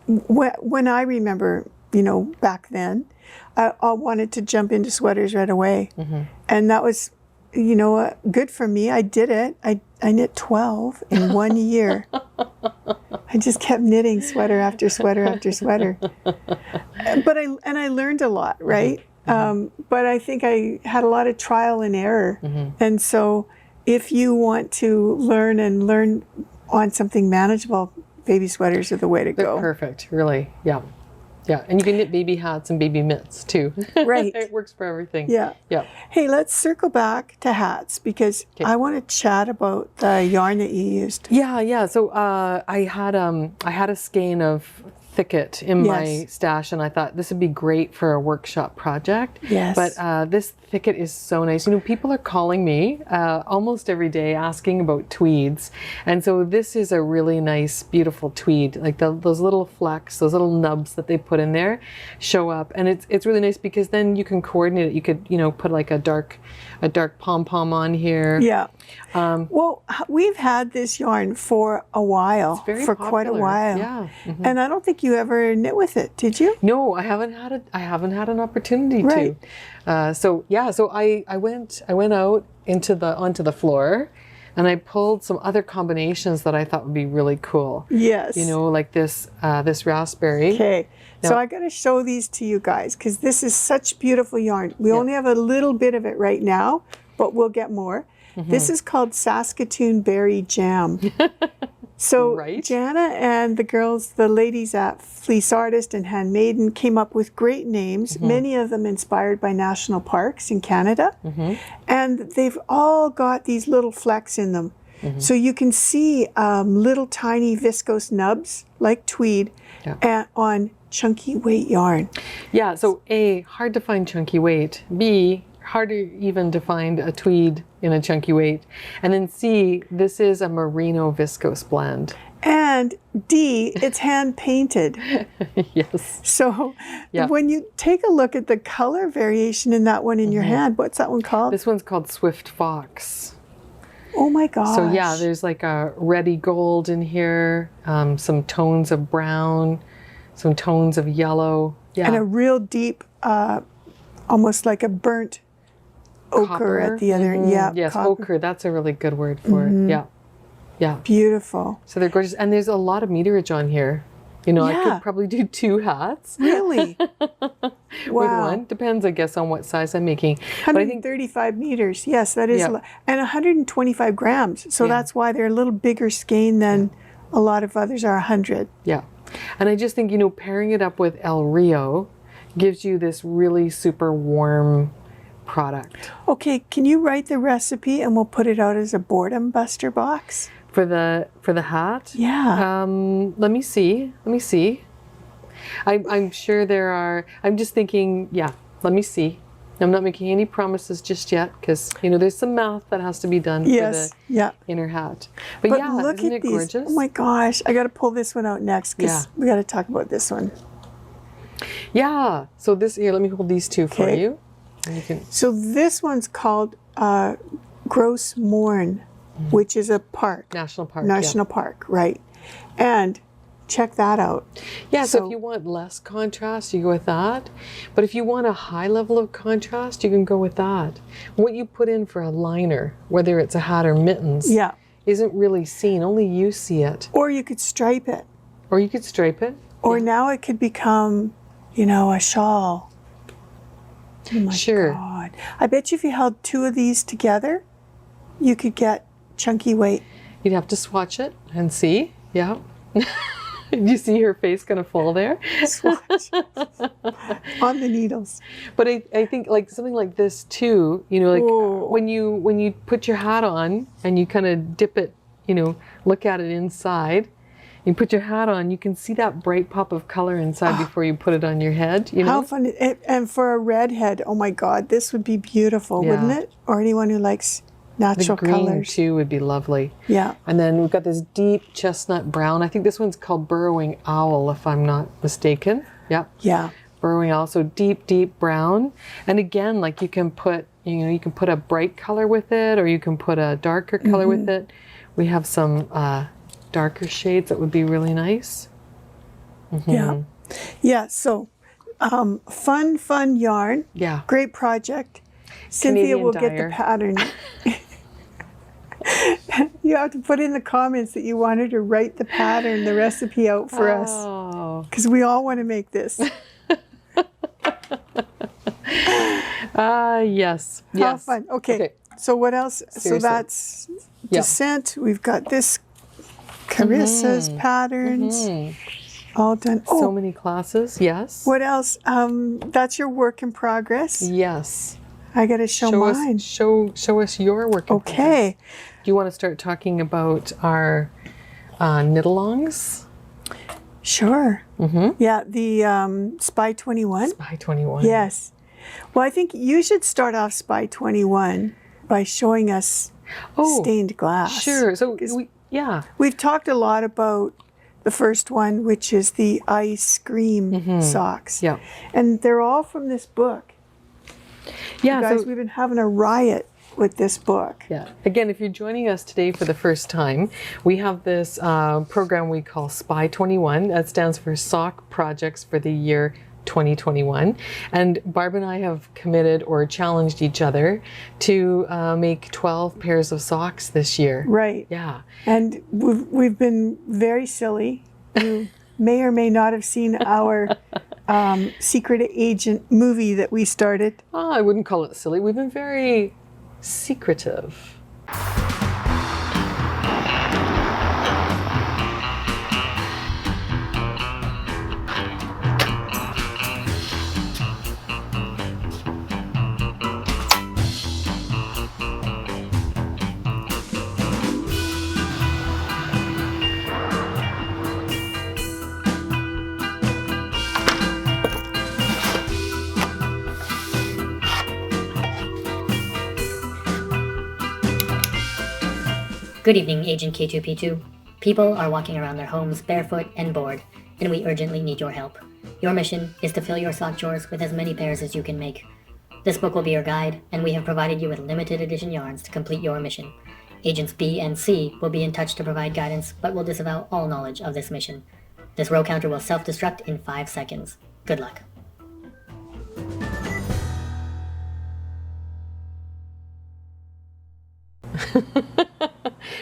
when I remember, back then, I wanted to jump into sweaters right away. And that was, good for me. I did it. I knit 12 in 1 year. I just kept knitting sweater after sweater after sweater. But I learned a lot, right? But I think I had a lot of trial and error. And so if you want to learn on something manageable, baby sweaters are the way to go. They're perfect, really. Yeah. Yeah, and you can knit baby hats and baby mitts too. Right. It works for everything. Yeah. Yeah. Hey, let's circle back to hats because I want to chat about the yarn that you used. Yeah. So I had a skein of Thicket in my Yes. stash, and I thought this would be great for a workshop project. Yes. But this Thicket is so nice. You know, people are calling me almost every day asking about tweeds, and so this is a really nice, beautiful tweed. Like those little flecks, those little nubs that they put in there, show up, and it's really nice because then you can coordinate it. You could, you know, put like a dark pom pom on here. Yeah. Well, we've had this yarn for a while, very for quite a popular. while. Yeah. Mhm. And I don't think you ever knit with it, did you? No, I haven't had an opportunity Right. to. So I went out onto the floor, and I pulled some other combinations that I thought would be really cool. Yes. You know, like this raspberry. Okay. So Now- I got to show these to you guys because this is such beautiful yarn. We only have a little bit of it right now, but we'll get more. This is called Saskatoon Berry Jam. So Right. Jana and the girls, the ladies at Fleece Artist and Maiden came up with great names, many of them inspired by national parks in Canada. And they've all got these little flecks in them. So you can see little tiny viscose nubs like tweed on chunky weight yarn. Yeah. So A, hard to find chunky weight. B, harder even to find a tweed in a chunky weight. And then C, this is a merino viscose blend. And D, it's hand painted. Yes. So Yeah. when you take a look at the color variation in that one in your hand, what's that one called? This one's called Swift Fox. Oh my gosh. So yeah, there's like a reddy gold in here, some tones of brown, some tones of yellow. Yeah. And a real deep, almost like a burnt ochre Copper. at the other. Yeah. Yes, copper. ochre. That's a really good word for it. Yeah. Yeah. Beautiful. So they're gorgeous. And there's a lot of meterage on here. You know, I Yeah. could probably do 2 hats Really? with Wow. one. Depends, I guess, on what size I'm making. But I think 135 meters. Yes, that is. Yeah. A lot. And 125 grams. So that's why they're a little bigger skein than a lot of others are 100. yeah. And I just think, you know, pairing it up with El Rio gives you this really super warm product. Okay, can you write the recipe and we'll put it out as a boredom buster box? For the hat? Yeah. Let me see. I'm sure there are. I'm just thinking, yeah, let me see. I'm not making any promises just yet because, you know, there's some math that has to be done Yes. for Yeah. the inner hat. But But yeah, look isn't at it these. gorgeous? Oh my gosh. I got to pull this one out next because Yeah. we got to talk about this one. Yeah. So here, let me hold these two for Okay. you. And you can, So this one's called Gross Morn, which is a park. National Park. National Park, right. And check that out. Yeah, so So- if you want less contrast, you go with that. But if you want a high level of contrast, you can go with that. What you put in for a liner, whether it's a hat or mittens, Yeah. isn't really seen. Only you see it. Or you could stripe it. Or you could stripe it. Or now it could become, you know, a shawl. Oh my Sure. God. I bet you if you held 2 of these together, you could get chunky weight. You'd have to swatch it and see. Yeah. You see her face kind of fall there. Swatch on the needles. But I think like something like this too, you know, like Whoa. when you put your hat on and you kind of dip it, you know, look at it inside, you put your hat on, you can see that bright pop of color inside before you put it on your head, you know? How fun. And for a redhead, oh my God, this would be beautiful, Yeah. wouldn't it? Or anyone who likes The natural green colors. too would be lovely. Yeah. And then we've got this deep chestnut brown. I think this one's called Burrowing Owl, if I'm not mistaken. Yeah. Yeah. Burrowing Owl, so deep, deep brown. And again, like you can put a bright color with it, or you can put a darker color with it. We have some darker shades that would be really nice. Yeah. Yeah. So fun yarn. Yeah. Great project. Cynthia Canadian will get dyer. the pattern. You have to put in the comments that you wanted to write the pattern, the recipe out for us. Oh. Because we all want to make this. Yes. How Yes. fun. Okay. So what else? Seriously. So that's Yeah. Dissent. We've got this Carissa's patterns. All done. Oh, So many classes. Yes. what else? That's your work in progress. Yes. I got to show mine. us show us your work. in progress. Okay. Do you want to start talking about our knit-alongs? Sure. Yeah, the Spy 21. Spy 21. Yes. Well, I think you should start off Spy 21 by showing us stained glass. Sure. So, we've talked a lot about the first one, which is the ice cream socks. Yeah. And they're all from this book. Yeah. You guys, so, we've been having a riot with this book. Yeah. Again, if you're joining us today for the first time, we have this program we call Spy 21. That stands for Sock Projects for the Year 2021. And Barb and I have committed or challenged each other to make 12 pairs of socks this year. Right. Yeah. And we've been very silly. You may or may not have seen our secret agent movie that we started. Oh, I wouldn't call it silly. We've been very secretive. Good evening, Agent K2P2. People are walking around their homes barefoot and bored, and we urgently need your help. Your mission is to fill your sock drawers with as many pairs as you can make. This book will be your guide, and we have provided you with limited edition yarns to complete your mission. Agents B and C will be in touch to provide guidance, but will disavow all knowledge of this mission. This row counter will self-destruct in 5 seconds. Good luck.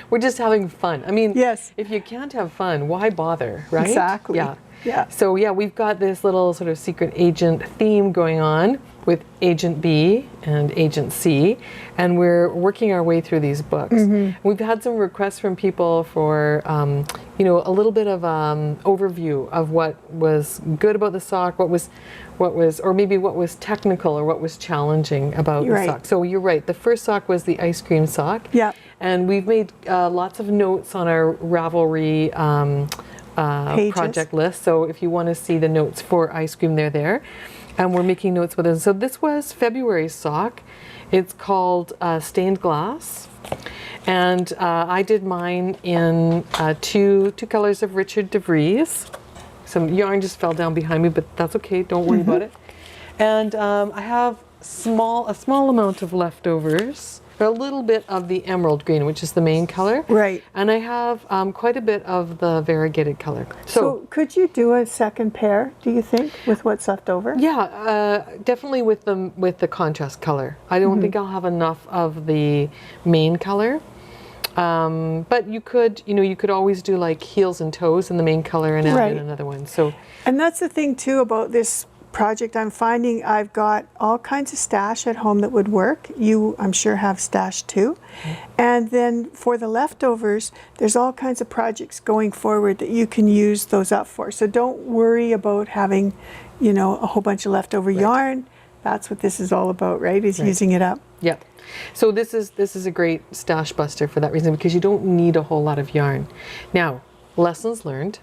We're just having fun. I mean, Yes. if you can't have fun, why bother, right? Exactly. Yeah. Yeah. So yeah, we've got this little sort of secret agent theme going on with Agent B and Agent C, and we're working our way through these books. We've had some requests from people for, a little bit of overview of what was good about the sock, what was, or maybe what was technical or what was challenging about the sock. So you're right. The first sock was the ice cream sock. Yeah. And we've made lots of notes on our Ravelry project list. So if you want to see the notes for ice cream, they're there. And we're making notes with it. So this was February's sock. It's called Stained Glass. And I did mine in two colors of Richard DeVries. Some yarn just fell down behind me, but that's okay. Don't worry about it. And I have a small amount of leftovers. A little bit of the emerald green, which is the main color. Right. And I have quite a bit of the variegated color. So could you do a second pair, do you think, with what's left over? Yeah, definitely with the contrast color. I don't think I'll have enough of the main color. But you could always do like heels and toes in the main color and add in another one. So, and that's the thing too about this project. I'm finding I've got all kinds of stash at home that would work. You, I'm sure, have stash too. And then for the leftovers, there's all kinds of projects going forward that you can use those up for. So don't worry about having, a whole bunch of leftover yarn. That's what this is all about, right? Is using it up. Yeah. So this is a great stash buster for that reason, because you don't need a whole lot of yarn. Now, lessons learned.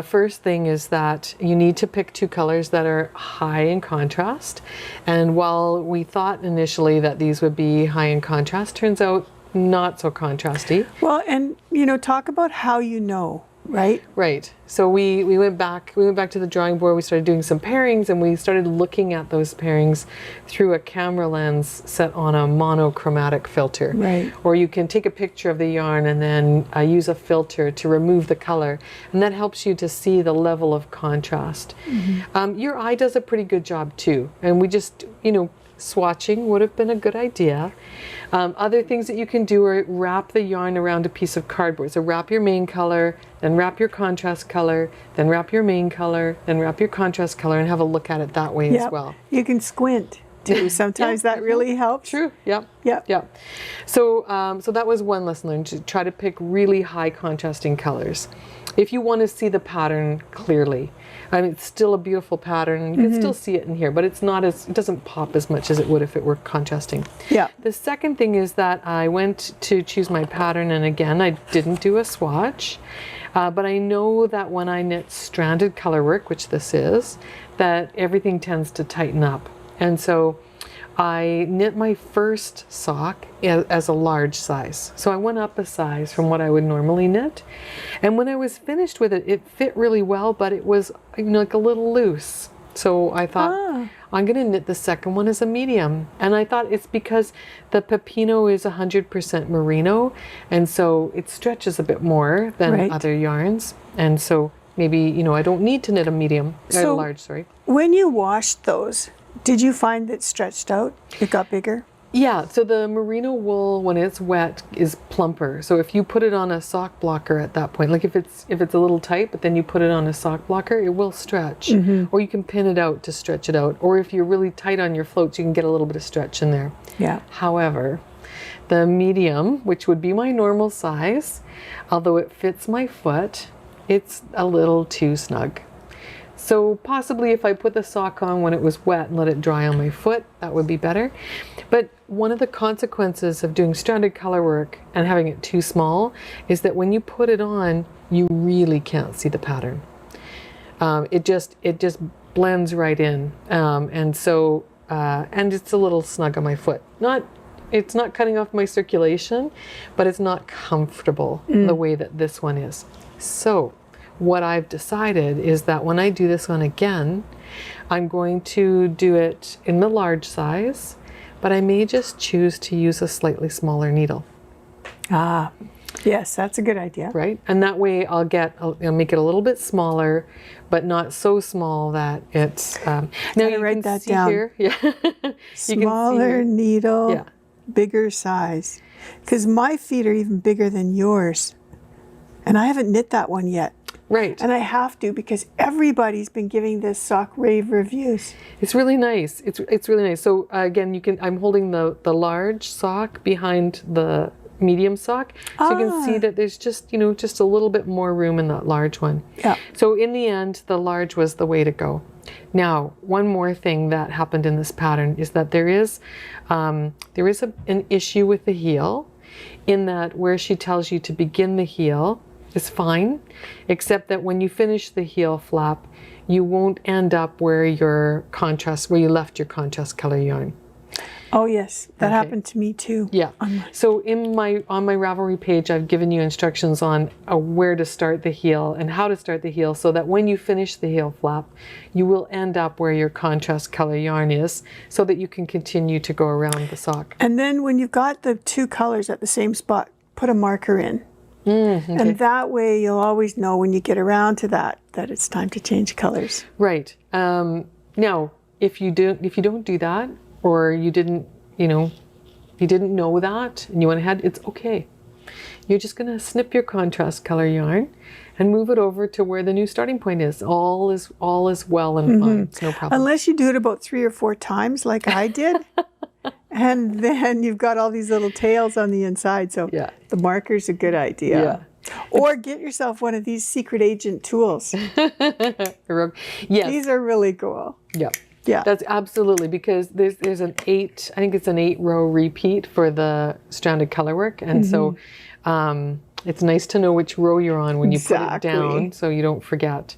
First thing is that you need to pick two colors that are high in contrast. And while we thought initially that these would be high in contrast, turns out not so contrasty. Well, and talk about how right? Right. So we went back to the drawing board. We started doing some pairings, and we started looking at those pairings through a camera lens set on a monochromatic filter. Right. Or you can take a picture of the yarn and then use a filter to remove the color, and that helps you to see the level of contrast. Your eye does a pretty good job too, and we just swatching would have been a good idea. Other things that you can do are wrap the yarn around a piece of cardboard. So wrap your main color, then wrap your contrast color, then wrap your main color, then wrap your contrast color, and have a look at it that way as well. You can squint too. Sometimes that really helps. True. Yep. Yep. Yep. So so that was one lesson learned, to try to pick really high contrasting colors. If you want to see the pattern clearly, it's still a beautiful pattern. You can still see it in here, but it doesn't pop as much as it would if it were contrasting. Yeah. The second thing is that I went to choose my pattern, and again, I didn't do a swatch. But I know that when I knit stranded color work, which this is, that everything tends to tighten up. And so I knit my first sock as a large size. So I went up a size from what I would normally knit. And when I was finished with it, it fit really well, but it was, you know, like a little loose. So I thought, I'm going to knit the second one as a medium. And I thought it's because the Pepino is 100% merino. And so it stretches a bit more than other yarns. And so maybe, you know, I don't need to knit a medium, a large, sorry. When you washed those, did you find it stretched out? It got bigger? Yeah, so the merino wool, when it's wet, is plumper. So if you put it on a sock blocker at that point, like if it's a little tight, but then you put it on a sock blocker, it will stretch. Or you can pin it out to stretch it out. Or if you're really tight on your floats, you can get a little bit of stretch in there. Yeah. However, the medium, which would be my normal size, although it fits my foot, it's a little too snug. So possibly if I put the sock on when it was wet and let it dry on my foot, that would be better. But one of the consequences of doing stranded color work and having it too small is that when you put it on, you really can't see the pattern. It just blends right in. And so, and it's a little snug on my foot. It's not cutting off my circulation, but it's not comfortable the way that this one is. So what I've decided is that when I do this one again, I'm going to do it in the large size, but I may just choose to use a slightly smaller needle. Ah, yes, that's a good idea. Right? And that way I'll make it a little bit smaller, but not so small that it's, now you write can that see down. here. Yeah. Smaller needle, Yeah. bigger size. Because my feet are even bigger than yours. And I haven't knit that one yet. Right. And I have to because everybody's been giving this sock rave reviews. It's really nice. It's really nice. So again, I'm holding the large sock behind the medium sock. So you can see that there's just a little bit more room in that large one. Yeah. So in the end, the large was the way to go. Now, one more thing that happened in this pattern is that there is an issue with the heel, in that where she tells you to begin the heel is fine, except that when you finish the heel flap, you won't end up where you left your contrast color yarn. Oh yes, that happened to me too. Yeah. So on my Ravelry page, I've given you instructions on where to start the heel and how to start the heel, so that when you finish the heel flap, you will end up where your contrast color yarn is, so that you can continue to go around the sock. And then when you've got the two colors at the same spot, put a marker in. Okay. And that way you'll always know when you get around to that it's time to change colors. Right. Now, if you don't do that, or you didn't know that and you went ahead, it's okay. You're just going to snip your contrast color yarn and move it over to where the new starting point is. All is well and fine. It's no problem. Unless you do it about 3 or 4 times like I did. And then you've got all these little tails on the inside. So the marker's a good idea. Yeah. Or get yourself one of these secret agent tools. Yes. These are really cool. Yeah. Yeah. That's absolutely, because there's an 8-row repeat for the stranded color work. And so it's nice to know which row you're on when you put it down, so you don't forget.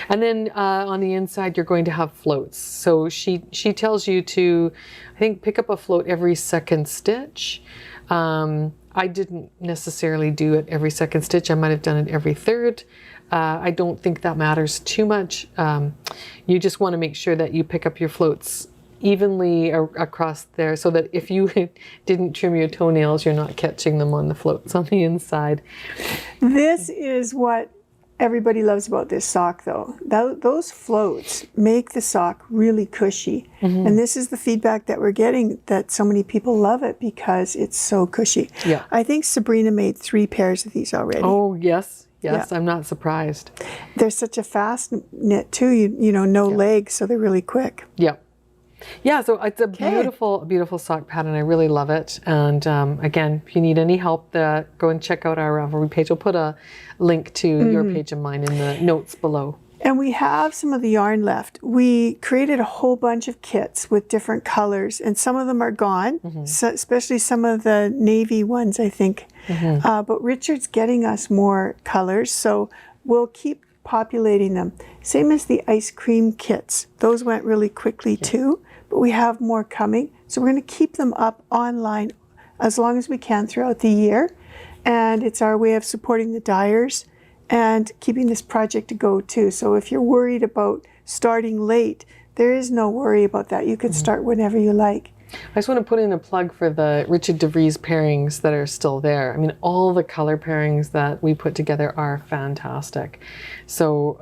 And then on the inside, you're going to have floats. So she tells you to, I think, pick up a float every second stitch. I didn't necessarily do it every second stitch. I might have done it every third. I don't think that matters too much. You just want to make sure that you pick up your floats evenly across there, so that if you didn't trim your toenails, you're not catching them on the floats on the inside. This is what everybody loves about this sock, though. Those floats make the sock really cushy. And this is the feedback that we're getting, that so many people love it because it's so cushy. Yeah. I think Sabrina made 3 pairs of these already. Oh, yes. Yes, yeah. I'm not surprised. They're such a fast knit too, no legs, so they're really quick. Yeah. Yeah, so it's a beautiful sock pattern. I really love it. And again, if you need any help, go and check out our Ravelry page. We'll put a link to your page and mine in the notes below. And we have some of the yarn left. We created a whole bunch of kits with different colors, and some of them are gone, so especially some of the navy ones, I think. But Richard's getting us more colors, so we'll keep populating them. Same as the ice cream kits. Those went really quickly too, but we have more coming. So we're going to keep them up online as long as we can throughout the year. And it's our way of supporting the dyers and keeping this project to go too. So if you're worried about starting late, there is no worry about that. You can start whenever you like. I just want to put in a plug for the Richard DeVries pairings that are still there. I mean, all the color pairings that we put together are fantastic. So,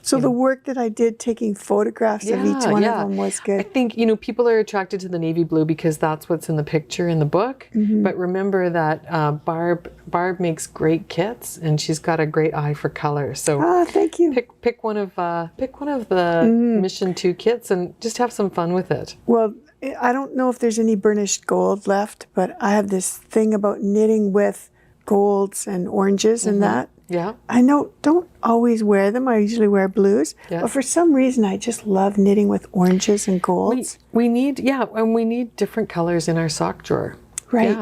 the work that I did taking photographs of each one of them was good. I think, people are attracted to the navy blue because that's what's in the picture in the book. But remember that Barb makes great kits, and she's got a great eye for color. So thank you. Pick one of the Mission 2 kits and just have some fun with it. Well, I don't know if there's any burnished gold left, but I have this thing about knitting with golds and oranges and that. Yeah. I don't always wear them. I usually wear blues. Yeah. But for some reason, I just love knitting with oranges and golds. We need different colors in our sock drawer. Right.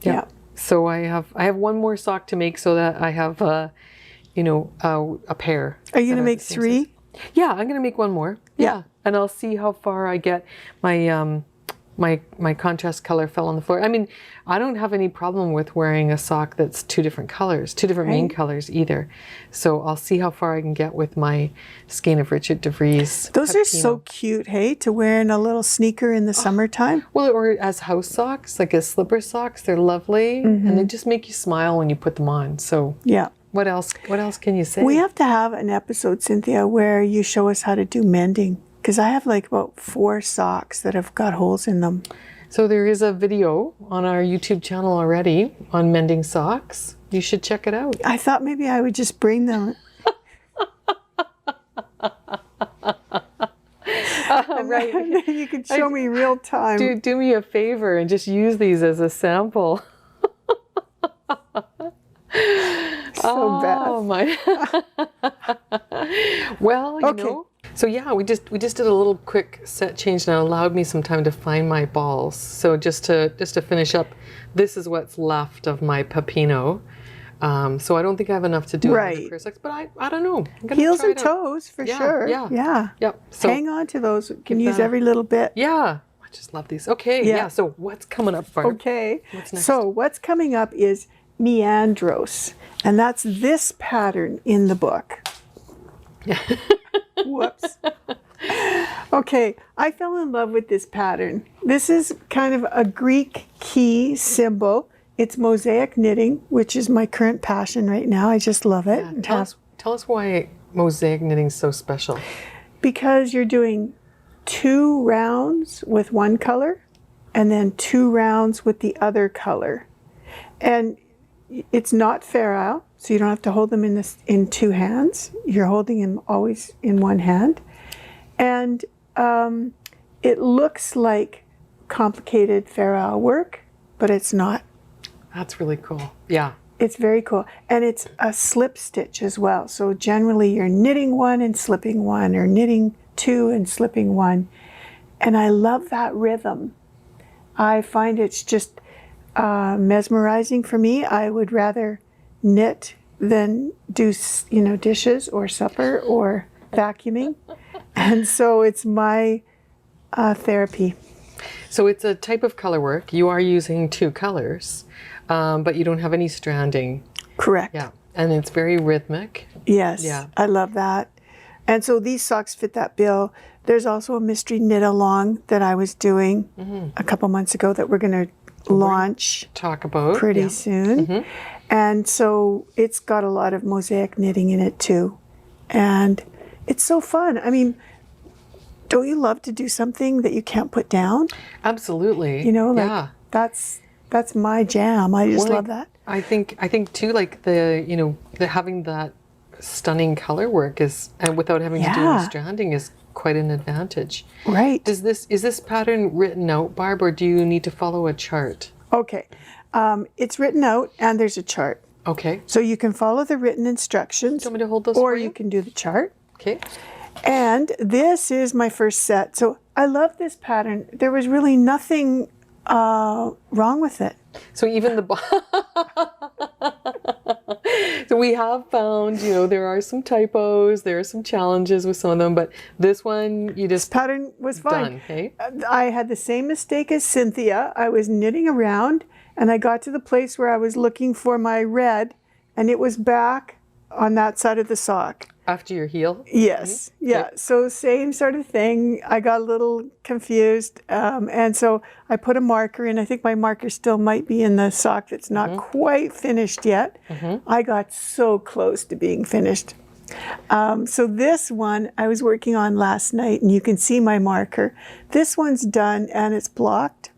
Yeah. So I have one more sock to make so that I have a pair. Are you going to make 3? Yeah, I'm going to make one more. Yeah. And I'll see how far I get. My my contrast color fell on the floor. I mean, I don't have any problem with wearing a sock that's 2 different colors, 2 different main colors either. So I'll see how far I can get with my skein of Richard DeVries. Those are so cute, hey, to wear in a little sneaker in the summertime. Well, or as house socks, like as slipper socks. They're lovely, and they just make you smile when you put them on. So yeah. What else can you say? We have to have an episode, Cynthia, where you show us how to do mending. Because I have like about 4 socks that have got holes in them. So there is a video on our YouTube channel already on mending socks. You should check it out. I thought maybe I would just bring them. Right. And then you could show me real time. Do me a favor and just use these as a sample. So bad. Oh my. Well, you know. So yeah, we just did a little quick set change, and it allowed me some time to find my balls. So just to finish up, this is what's left of my Pepino. So I don't think I have enough to do on the first but I don't know. I'm gonna Heels try and toes for sure. Yeah. Yep. So hang on to those. You can use every little bit. Yeah. I just love these. Okay. Yeah. So what's coming up, Barb? Okay. What's next? So what's coming up is Meandros, and that's this pattern in the book. Whoops. Okay, I fell in love with this pattern. This is kind of a Greek key symbol. It's mosaic knitting, which is my current passion right now. I just love it. Yeah, tell us why mosaic knitting is so special. Because you're doing 2 rounds with one color and then 2 rounds with the other color. And it's not ferrule, so you don't have to hold them in 2 hands. You're holding them always in one hand. And it looks like complicated ferrule work, but it's not. That's really cool. Yeah. It's very cool. And it's a slip stitch as well. So generally you're knitting 1 and slipping 1, or knitting 2 and slipping 1. And I love that rhythm. I find it's just mesmerizing for me. I would rather knit than do, dishes or supper or vacuuming. And so it's my therapy. So it's a type of color work. You are using 2 colors, but you don't have any stranding. Correct. Yeah. And it's very rhythmic. Yes. Yeah. I love that. And so these socks fit that bill. There's also a mystery knit-along that I was doing a couple months ago that we're going to launch pretty soon. And so it's got a lot of mosaic knitting in it too. And it's so fun. I mean, don't you love to do something that you can't put down? Absolutely. That's my jam. I just love that. I think too, like the having that stunning color work is, and without having to do any stranding, is quite an advantage. Right. Is this pattern written out, Barb, or do you need to follow a chart? Okay. It's written out and there's a chart. Okay. So you can follow the written instructions. Do you want me to hold those or for you can do the chart. Okay. And this is my first set. So I love this pattern. There was really nothing wrong with it. So even the so we have found, you know, there are some typos, there are some challenges with some of them, but this one you just Pattern was fine. done, okay? I had the same mistake as Cynthia. I was knitting around and I got to the place where I was looking for my red and it was back on that side of the sock. After your heel? Yes. Yeah. Okay. So same sort of thing. I got a little confused. And so I put a marker in. I think my marker still might be in the sock that's not quite finished yet. I got so close to being finished. So this one I was working on last night and you can see my marker. This one's done and it's blocked.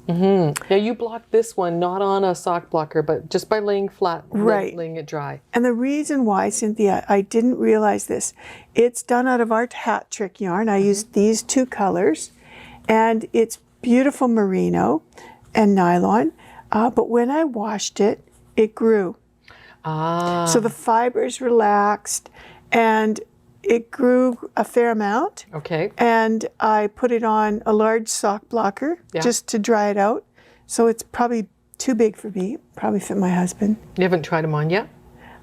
Now you blocked this one not on a sock blocker, but just by laying flat, Right. laying it dry. And the reason why, Cynthia, I didn't realize this, it's done out of our hat trick yarn. I used these two colors and it's beautiful merino and nylon. But when I washed it, it grew. So the fibers relaxed and it grew a fair amount. Okay. And I put it on a large sock blocker just to dry it out. So it's probably too big for me, probably fit my husband. You haven't tried them on yet?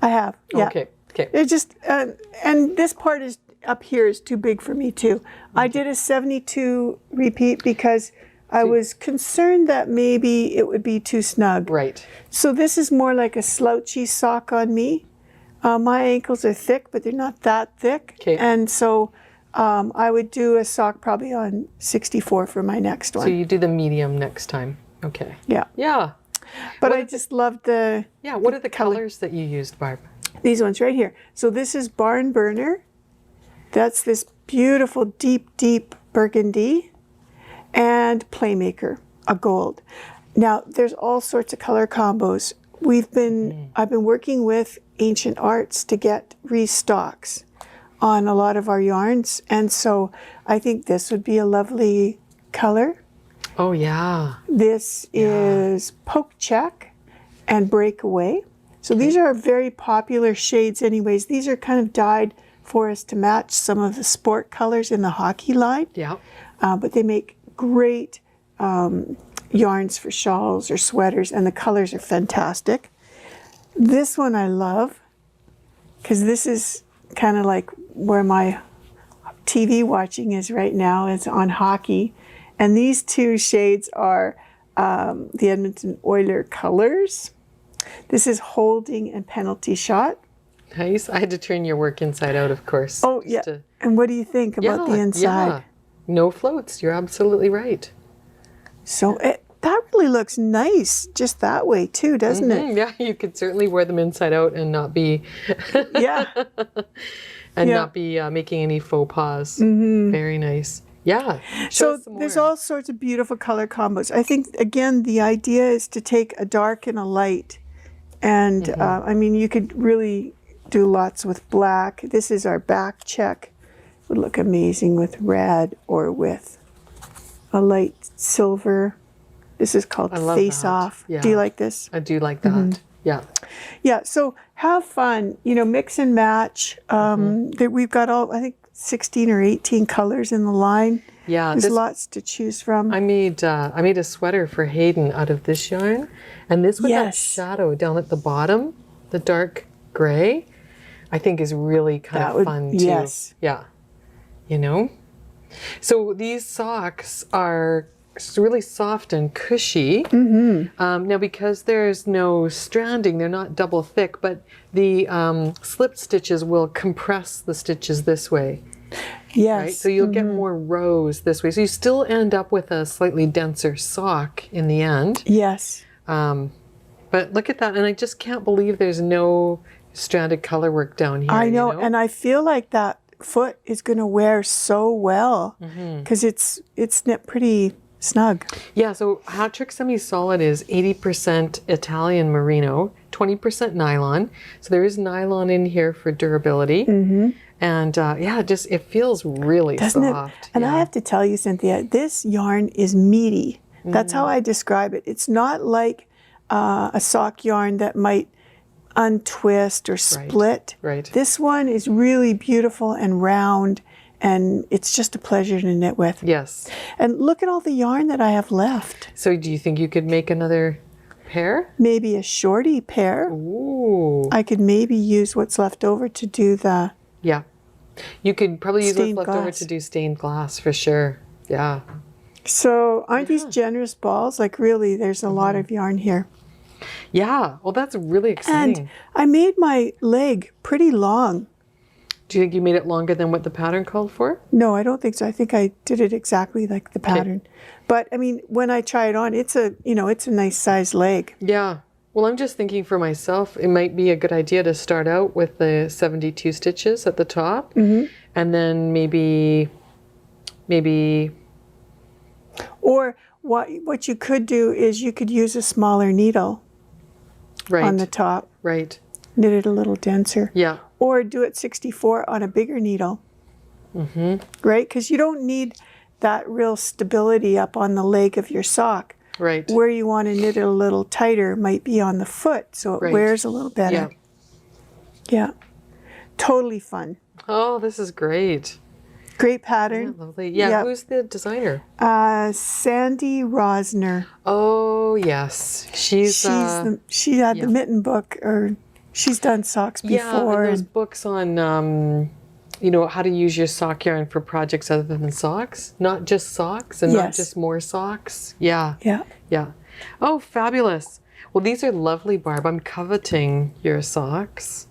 I have, yeah. Okay. Okay. It just, and this part is up here is too big for me too. I did a 72 repeat because I was concerned that maybe it would be too snug. Right. So this is more like a slouchy sock on me. My ankles are thick, but they're not that thick. Okay. And so I would do a sock probably on 64 for my next one. So you do the medium next time. Okay. Yeah. Yeah. But I just love the, Yeah. What are the colors that you used, Barb? these ones right here. So this is Barn Burner. That's this beautiful deep, deep burgundy. And Playmaker, a gold. Now, there's all sorts of color combos. I've been working with Ancient Arts to get restocks on a lot of our yarns. And so I think this would be a lovely color. Oh, yeah. This is Poke Check and Breakaway. So these are very popular shades anyways. These are kind of dyed for us to match some of the sport colors in the hockey line. Yeah. But they make great yarns for shawls or sweaters, and the colors are fantastic. This one I love because this is kind of like where my TV watching is right now. It's on hockey. And these two shades are the Edmonton Oilers colors. This is Holding and Penalty Shot. Nice. I had to turn your work inside out, of course. Oh, yeah. And what do you think about the inside? Yeah. No floats. You're absolutely right. So that really looks nice just that way too, doesn't it? Yeah, you could certainly wear them inside out and not be Yeah. not be making any faux pas. Very nice. Yeah. Show us some there's more. all sorts of beautiful color combos. I think again the idea is to take a dark and a light, and I mean you could really do lots with black. This is our back check. Would look amazing with red or with a light silver. This is called Face Off. Yeah. Do you like this? I do like that. Yeah. Yeah, so have fun, mix and match. That we've got I think 16 or 18 colors in the line. Yeah. There's lots to choose from. I made a sweater for Hayden out of this yarn, and this with that Yes. shadow down at the bottom, the dark gray, I think is really kind of fun too. Yes. Yeah. So these socks are really soft and cushy. Now, because there's no stranding, they're not double thick, but the slip stitches will compress the stitches this way. Yes. Right? So you'll get more rows this way. So you still end up with a slightly denser sock in the end. Yes. But look at that. And I just can't believe there's no stranded color work down here. I know. And I feel like that foot is going to wear so well because it's knit pretty snug. Yeah, so Hat Trick Semi-Solid is 80% Italian merino, 20% nylon. So there is nylon in here for durability. And it feels really Doesn't soft. it? And I have to tell you, Cynthia, this yarn is meaty. That's how I describe it. It's not like a sock yarn that might untwist or split. Right. This one is really beautiful and round, and it's just a pleasure to knit with. Yes. And look at all the yarn that I have left. So do you think you could make another pair? Maybe a shorty pair. Ooh. I could maybe use what's left over to do the Yeah. You could probably use what's stained left over glass. to do stained glass for sure. Yeah. So aren't these generous balls? Like really, there's a lot of yarn here. Yeah. Well, that's really exciting. And I made my leg pretty long. Do you think you made it longer than what the pattern called for? No, I don't think so. I think I did it exactly like the pattern. But I mean, when I try it on, it's a nice size leg. Yeah. Well, I'm just thinking for myself, it might be a good idea to start out with the 72 stitches at the top, and then maybe, Or what you could do is you could use a smaller needle right, on the top, right, knit it a little denser. yeah, Or do it 64 on a bigger needle. Right? Because you don't need that real stability up on the leg of your sock. right, Where you want to knit it a little tighter might be on the foot, so it Right. wears a little better. yeah. Yeah. Totally fun. Oh, this is great. Great pattern. Lovely. Yeah, Yep. who's the designer? Sandy Rosner. Oh, yes. She's She had the mitten book, or she's done socks yeah, before. and those books on, how to use your sock yarn for projects other than socks. Not just socks and not Yes. just more socks. Yeah, yeah. yeah. Oh, fabulous. Well, these are lovely, Barb. I'm coveting your socks.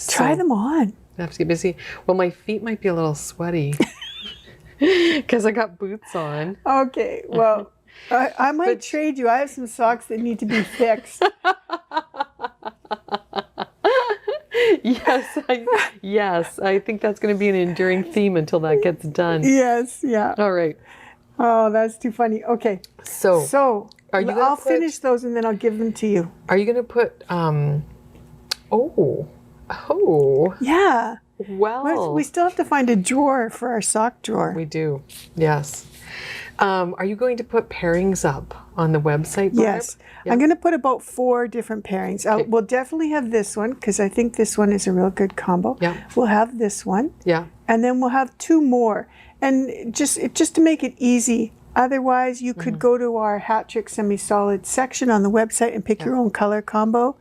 Try them on. I have to get busy. Well, my feet might be a little sweaty because I got boots on. Okay, well, I might trade you. I have some socks that need to be fixed. Yes, I think that's going to be an enduring theme until that gets done. Yes, yeah. All right. Oh, that's too funny. Okay, So, are you gonna I'll put- finish those and then I'll give them to you. are you going to put, Yeah. well, We still have to find a drawer for our sock drawer. we do. Yes. Are you going to put pairings up on the website, Barb? Yes. Yeah. I'm going to put about 4 different pairings. Okay. We'll definitely have this one because I think this one is a real good combo. Yeah. We'll have this one. Yeah. And then we'll have 2 more. And just to make it easy, otherwise you could go to our Hat Trick Semi-Solid section on the website and pick your own color combo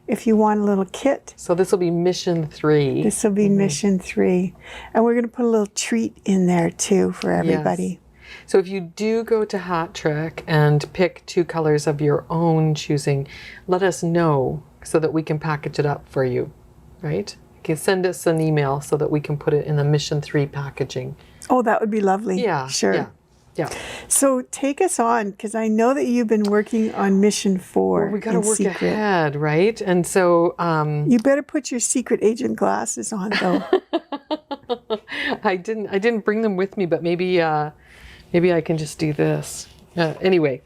if you want a little kit. So this will be mission 3. This will be mission 3. And we're going to put a little treat in there too for everybody. So if you do go to Hat Trick and pick 2 colors of your own choosing, let us know so that we can package it up for you, right? You can send us an email so that we can put it in the mission 3 packaging. Oh, that would be lovely. Yeah. Sure. Yeah. Yeah. So take us on, because I know that you've been working on mission 4. We got to in work secret. ahead, right? And so You better put your secret agent glasses on, though. I didn't bring them with me, but maybe I can just do this. Anyway,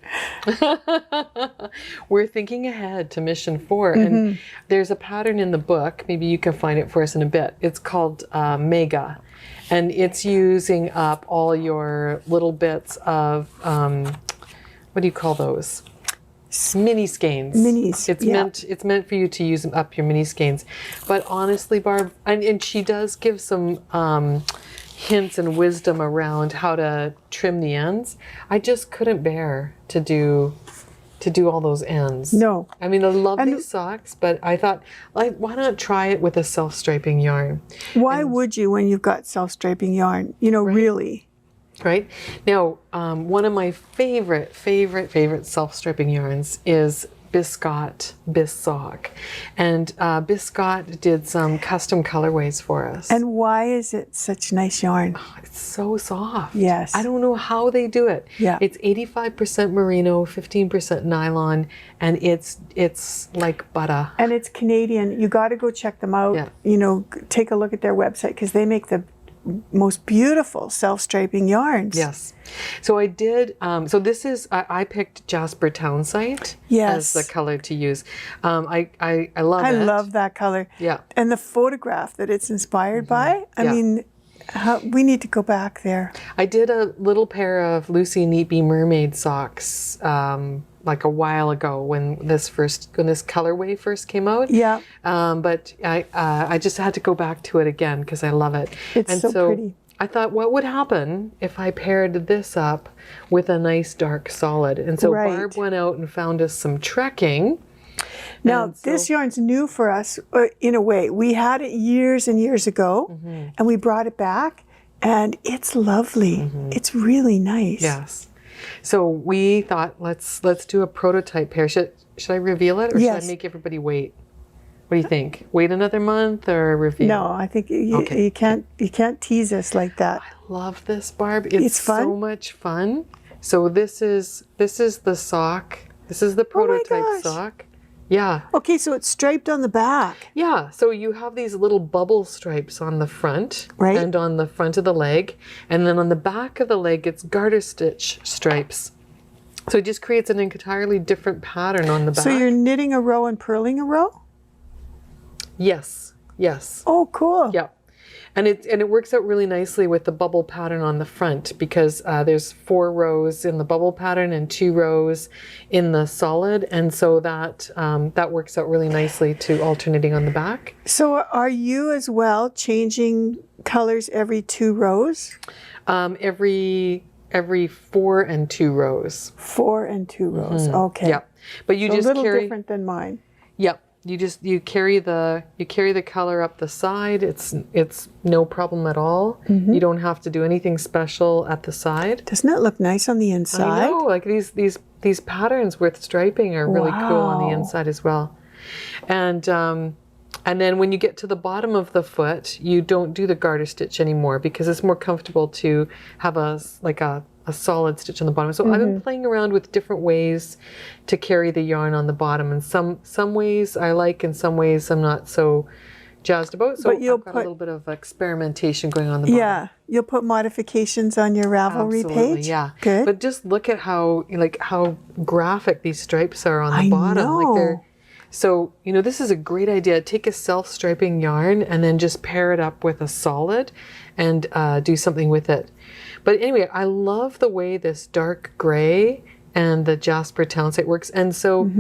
we're thinking ahead to mission 4, and there's a pattern in the book. Maybe you can find it for us in a bit. It's called Mega, and it's using up all your little bits of what do you call those? Mini skeins. Minis, It's yeah. meant for you to use up your mini skeins. But honestly, Barb, and she does give some hints and wisdom around how to trim the ends. I just couldn't bear to do all those ends. No. I mean, I love And- these socks, but I thought, like, why not try it with a self-striping yarn? Why would you when you've got self-striping yarn? Really? Right? Now, one of my favorite self-striping yarns is Biscotte Bis-Sock. And Biscotte did some custom colorways for us. And why is it such nice yarn? It's so soft. Yes. I don't know how they do it. Yeah. It's 85% merino, 15% nylon, and it's like butter. And it's Canadian. You got to go check them out. Yeah. Take a look at their website because they make the most beautiful self-striping yarns. Yes. So I did, so this is, I picked Jasper Townsite Yes. as the color to use. I love it. I love that color. Yeah. And the photograph that it's inspired by, I Yeah. mean, we need to go back there. I did a little pair of Lucy Neatby mermaid socks like a while ago when this colorway first came out. Yeah. But I just had to go back to it again because I love it. It's so pretty. I thought, what would happen if I paired this up with a nice dark solid? And so Barb went out and found us some trekking. Now, this yarn's new for us in a way. We had it years and years ago, and we brought it back, and it's lovely. It's really nice. Yes. So we thought, let's do a prototype pair. Should I reveal it, or should I make everybody wait? What do you think? Wait another month or reveal? No, I think you can't tease us like that. I love this, Barb. It's fun. So much fun. So this is the sock. This is the prototype sock. Yeah. Okay, so it's striped on the back. Yeah, so you have these little bubble stripes on the front right, and on the front of the leg, and then on the back of the leg it's garter stitch stripes. So it just creates an entirely different pattern on the back. So you're knitting a row and purling a row? Yes, yes. Oh, cool. Yeah. And it works out really nicely with the bubble pattern on the front because there's 4 rows in the bubble pattern and 2 rows in the solid, and so that works out really nicely to alternating on the back. So are you as well changing colors every 2 rows? Every 4 and 2 rows. 4 and 2 rows. Okay. Yeah, but you so just a little carry, different than mine. Yep. You carry the color up the side. It's no problem at all. You don't have to do anything special at the side. Doesn't it look nice on the inside? I know, like these patterns with striping are really cool on the inside as well. And then when you get to the bottom of the foot, you don't do the garter stitch anymore because it's more comfortable to have a solid stitch on the bottom. So I've been playing around with different ways to carry the yarn on the bottom, and some ways I like and some ways I'm not so jazzed about. So I've got a little bit of experimentation going on the bottom. Yeah, you'll put modifications on your Ravelry page. Yeah, good. But just look at how graphic these stripes are on the bottom. Know. So, this is a great idea. Take a self-striping yarn and then just pair it up with a solid and do something with it. But anyway, I love the way this dark gray and the Jasper Townsite works. And so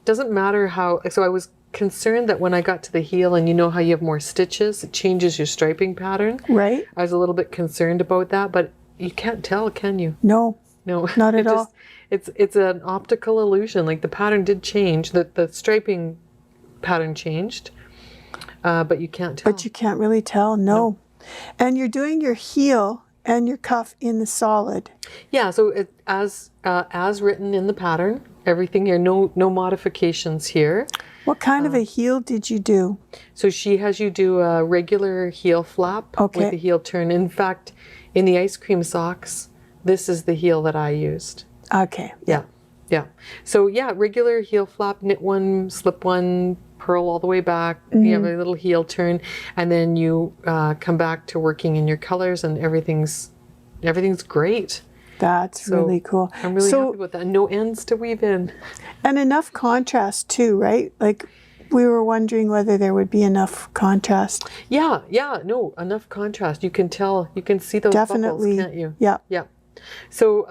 doesn't matter how, so I was concerned that when I got to the heel and how you have more stitches, it changes your striping pattern. Right. I was a little bit concerned about that, but you can't tell, can you? No, not at all. It's an optical illusion. Like the pattern did change, the striping pattern changed, but you can't tell. But you can't really tell, no. And you're doing your heel and your cuff in the solid. Yeah, so as written in the pattern, everything here, no modifications here. What kind of a heel did you do? So she has you do a regular heel flap with a heel turn. In fact, in the ice cream socks, this is the heel that I used. Okay. Yeah. So regular heel flap, knit one, slip one, purl all the way back. You have a little heel turn, and then you come back to working in your colors, and everything's great. That's really cool. I'm really happy with that. No ends to weave in. And enough contrast too, right? Like we were wondering whether there would be enough contrast. Yeah, no, enough contrast. You can tell, you can see those bubbles, can't you? Yeah. So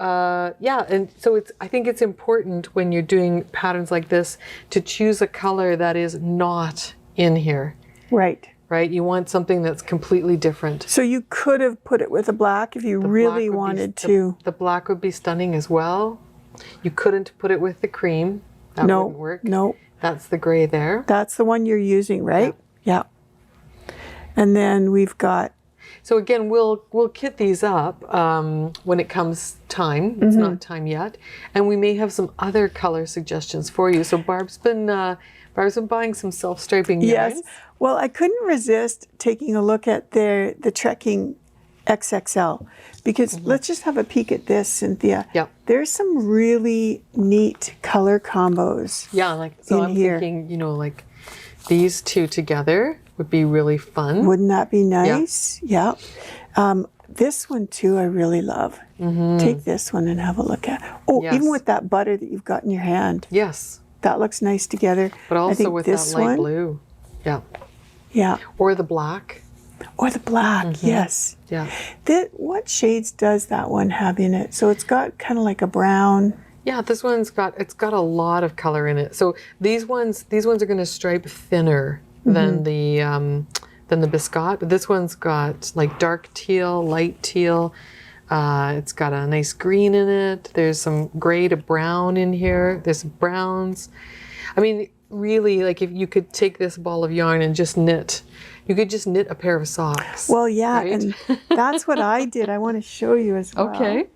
and so I think it's important when you're doing patterns like this to choose a color that is not in here. Right. You want something that's completely different. So you could have put it with a black if you really wanted to. The black would be stunning as well. You couldn't put it with the cream. That wouldn't work. No. That's the gray there. That's the one you're using, right? Yeah. And then we've got. So again, we'll kit these up when it comes time. It's not time yet, and we may have some other color suggestions for you. So Barb's been buying some self-striping yarns. Yes. Well, I couldn't resist taking a look at the Trekking XXL because let's just have a peek at this, Cynthia. Yeah. There's some really neat color combos. Yeah, I'm thinking, like these two together would be really fun. Wouldn't that be nice? Yeah. This one too, I really love. Take this one and have a look at. Oh, even with that butter that you've got in your hand. Yes. That looks nice together. But also with that light blue. Yeah. Yeah. Or the black. Yes. Yeah. What shades does that one have in it? So it's got kind of like a brown. Yeah, this one's it's got a lot of color in it. So these ones are going to stripe thinner than the Biscotte, but this one's got like dark teal, light teal. It's got a nice green in it. There's some gray to brown in here. There's browns. I mean, really, like if you could take this ball of yarn and just knit, you could just knit a pair of socks. Well, yeah, right? and that's what I did. I want to show you as well. Okay.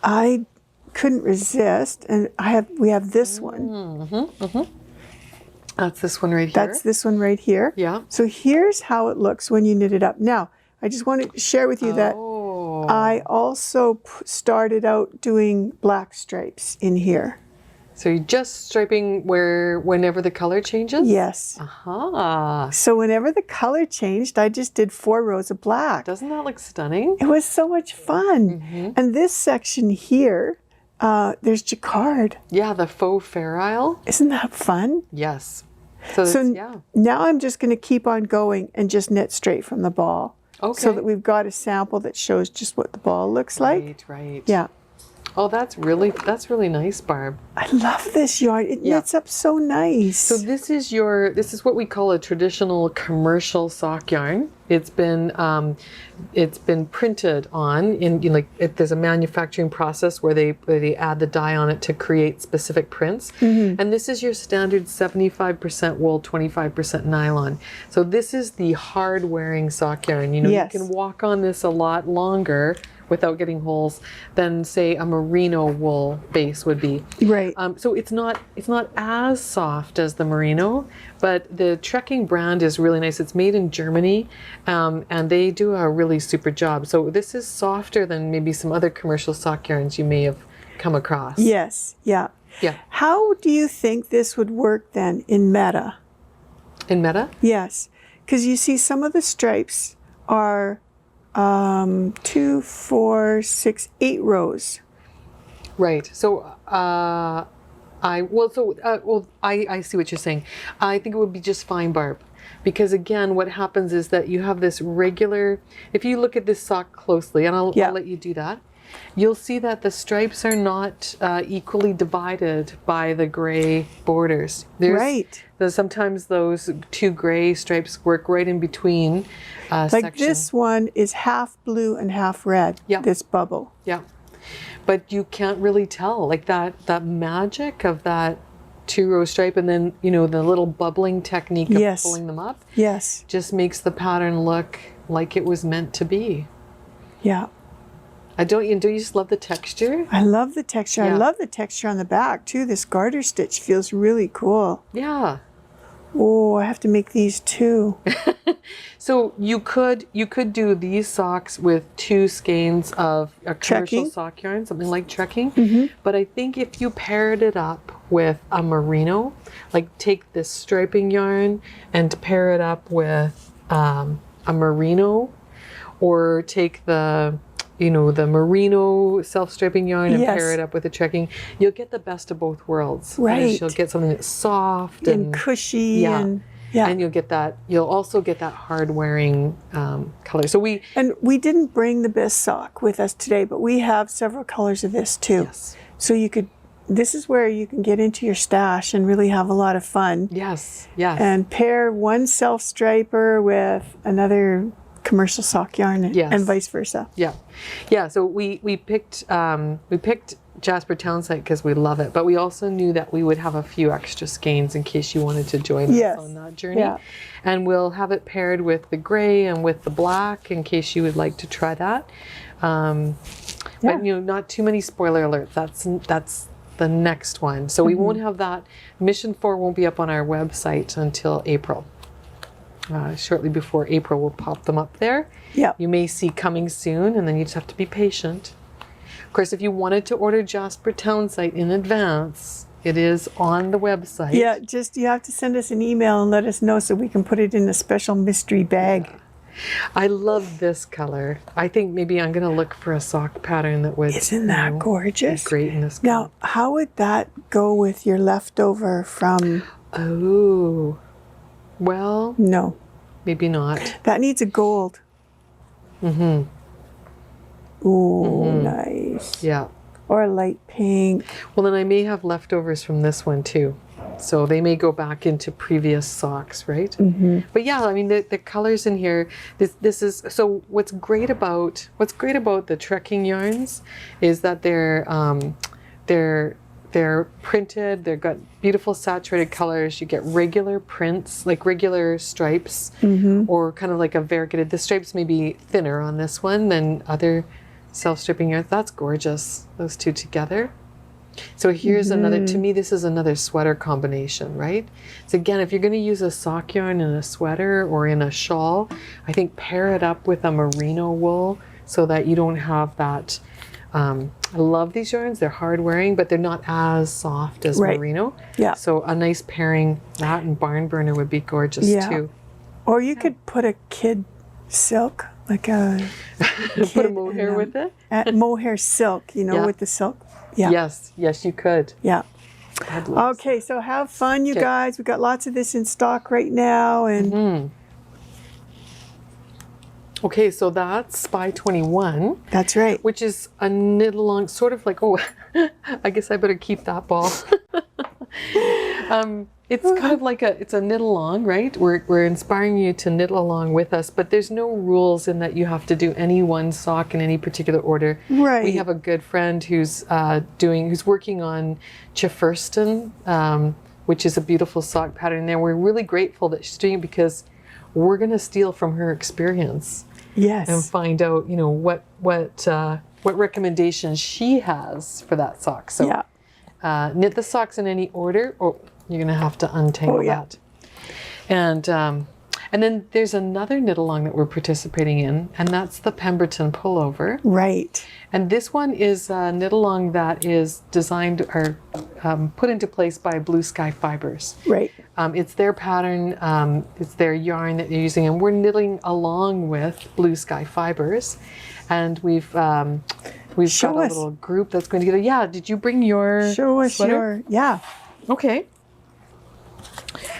I couldn't resist, and we have this one. That's this one right here. That's this one right here. Yeah. So here's how it looks when you knit it up. Now, I just want to share with you that I also started out doing black stripes in here. So you're just striping whenever the color changes? Yes. Aha. So whenever the color changed, I just did 4 rows of black. Doesn't that look stunning? It was so much fun. And this section here, there's jacquard. Yeah, the faux ferrule. Isn't that fun? Yes. So yeah. now I'm just going to keep on going and just knit straight from the ball. Okay. So that we've got a sample that shows just what the ball looks like. Right. Yeah. Oh, that's really nice, Barb. I love this yarn. It knits up so nice. So this is what we call a traditional commercial sock yarn. It's been printed on in there's a manufacturing process where they add the dye on it to create specific prints. And this is your standard 75% wool, 25% nylon. So this is the hard wearing sock yarn. You can walk on this a lot longer without getting holes than say a merino wool base would be. Right. So it's not as soft as the merino, but the Trekking brand is really nice. It's made in Germany, and they do a really super job. So this is softer than maybe some other commercial sock yarns you may have come across. Yes. Yeah. Yeah. How do you think this would work then in meta? In meta? Yes. Because you see some of the stripes are 2, 4, 6, 8 rows. Right. So I see what you're saying. I think it would be just fine, Barb, because again, what happens is that you have this regular. If you look at this sock closely, and I'll let you do that, you'll see that the stripes are not equally divided by the gray borders. Sometimes those 2 gray stripes work right in between. Like this one is half blue and half red. Yeah. This bubble. Yeah. But you can't really tell, like that magic of that 2-row stripe, and then the little bubbling technique of pulling them up. Yes. Just makes the pattern look like it was meant to be. Yeah. Don't you just love the texture? I love the texture. Yeah. I love the texture on the back too. This garter stitch feels really cool. Yeah. Oh, I have to make these too. So you could do these socks with 2 skeins of a commercial sock yarn, something like Trekking. But I think if you paired it up with a merino, like take this striping yarn and pair it up with a merino, or take the merino self-striping yarn and pair it up with a Trekking, you'll get the best of both worlds. Right. You'll get something that's soft and cushy and you'll also get that hard wearing color. So we didn't bring the Bis-Sock with us today, but we have several colors of this too. Yes. So this is where you can get into your stash and really have a lot of fun. Yes. And pair one self-striper with another commercial sock yarn and vice versa. Yeah. So we picked Jasper Townsite because we love it, but we also knew that we would have a few extra skeins in case you wanted to join us on that journey. Yeah. And we'll have it paired with the gray and with the black in case you would like to try that. But not too many spoiler alerts. That's the next one. So we won't have that. Mission 4 won't be up on our website until April. Shortly before April, we'll pop them up there. Yeah. You may see coming soon, and then you just have to be patient. Of course, if you wanted to order Jasper Townsite in advance, it is on the website. Yeah, you have to send us an email and let us know so we can put it in a special mystery bag. Yeah. I love this color. I think maybe I'm going to look for a sock pattern that would. Isn't that gorgeous? Great in this color. Now, how would that go with your leftover from? Oh. Well, no, maybe not. That needs a gold. Ooh, nice. Yeah. Or a light pink. Well, then I may have leftovers from this one too. So they may go back into previous socks, right? But yeah, I mean, the colors in here, this is, so what's great about the trekking yarns is that they're printed, they've got beautiful saturated colors, you get regular prints, like regular stripes, or kind of like a variegated. The stripes may be thinner on this one than other self-stripping yarns. That's gorgeous, those two together. So here's another, to me, this is another sweater combination, right? So again, if you're going to use a sock yarn in a sweater or in a shawl, I think pair it up with a merino wool so that you don't have that. I love these yarns. They're hard wearing, but they're not as soft as merino. Yeah. So a nice pairing, that and barn burner would be gorgeous too. Or you could put a kid silk, like a put a mohair with it. Mohair silk, you know, with the silk. Yeah. Yes, you could. Yeah. Okay, so have fun, you guys. We've got lots of this in stock right now, and okay, so that's Spy 21. That's right. Which is a knit along, sort of like, oh, I guess I better keep that ball. It's kind of like it's a knit along, right? We're inspiring you to knit along with us, but there's no rules in that you have to do any one sock in any particular order. Right. We have a good friend who's working on Chifferston, which is a beautiful sock pattern there. We're really grateful that she's doing it because we're going to steal from her experience. Yes. And find out, you know, what recommendations she has for that sock. So knit the socks in any order. Oh, you're going to have to untangle that. And then there's another knit along that we're participating in, and that's the Pemberton Pullover. Right. And this one is a knit along that is designed or put into place by Blue Sky Fibers. Right. It's their pattern, it's their yarn that they're using, and we're knitting along with Blue Sky Fibers. And we've got a little group that's going together. Yeah, did you bring your sweater? Yeah. Okay.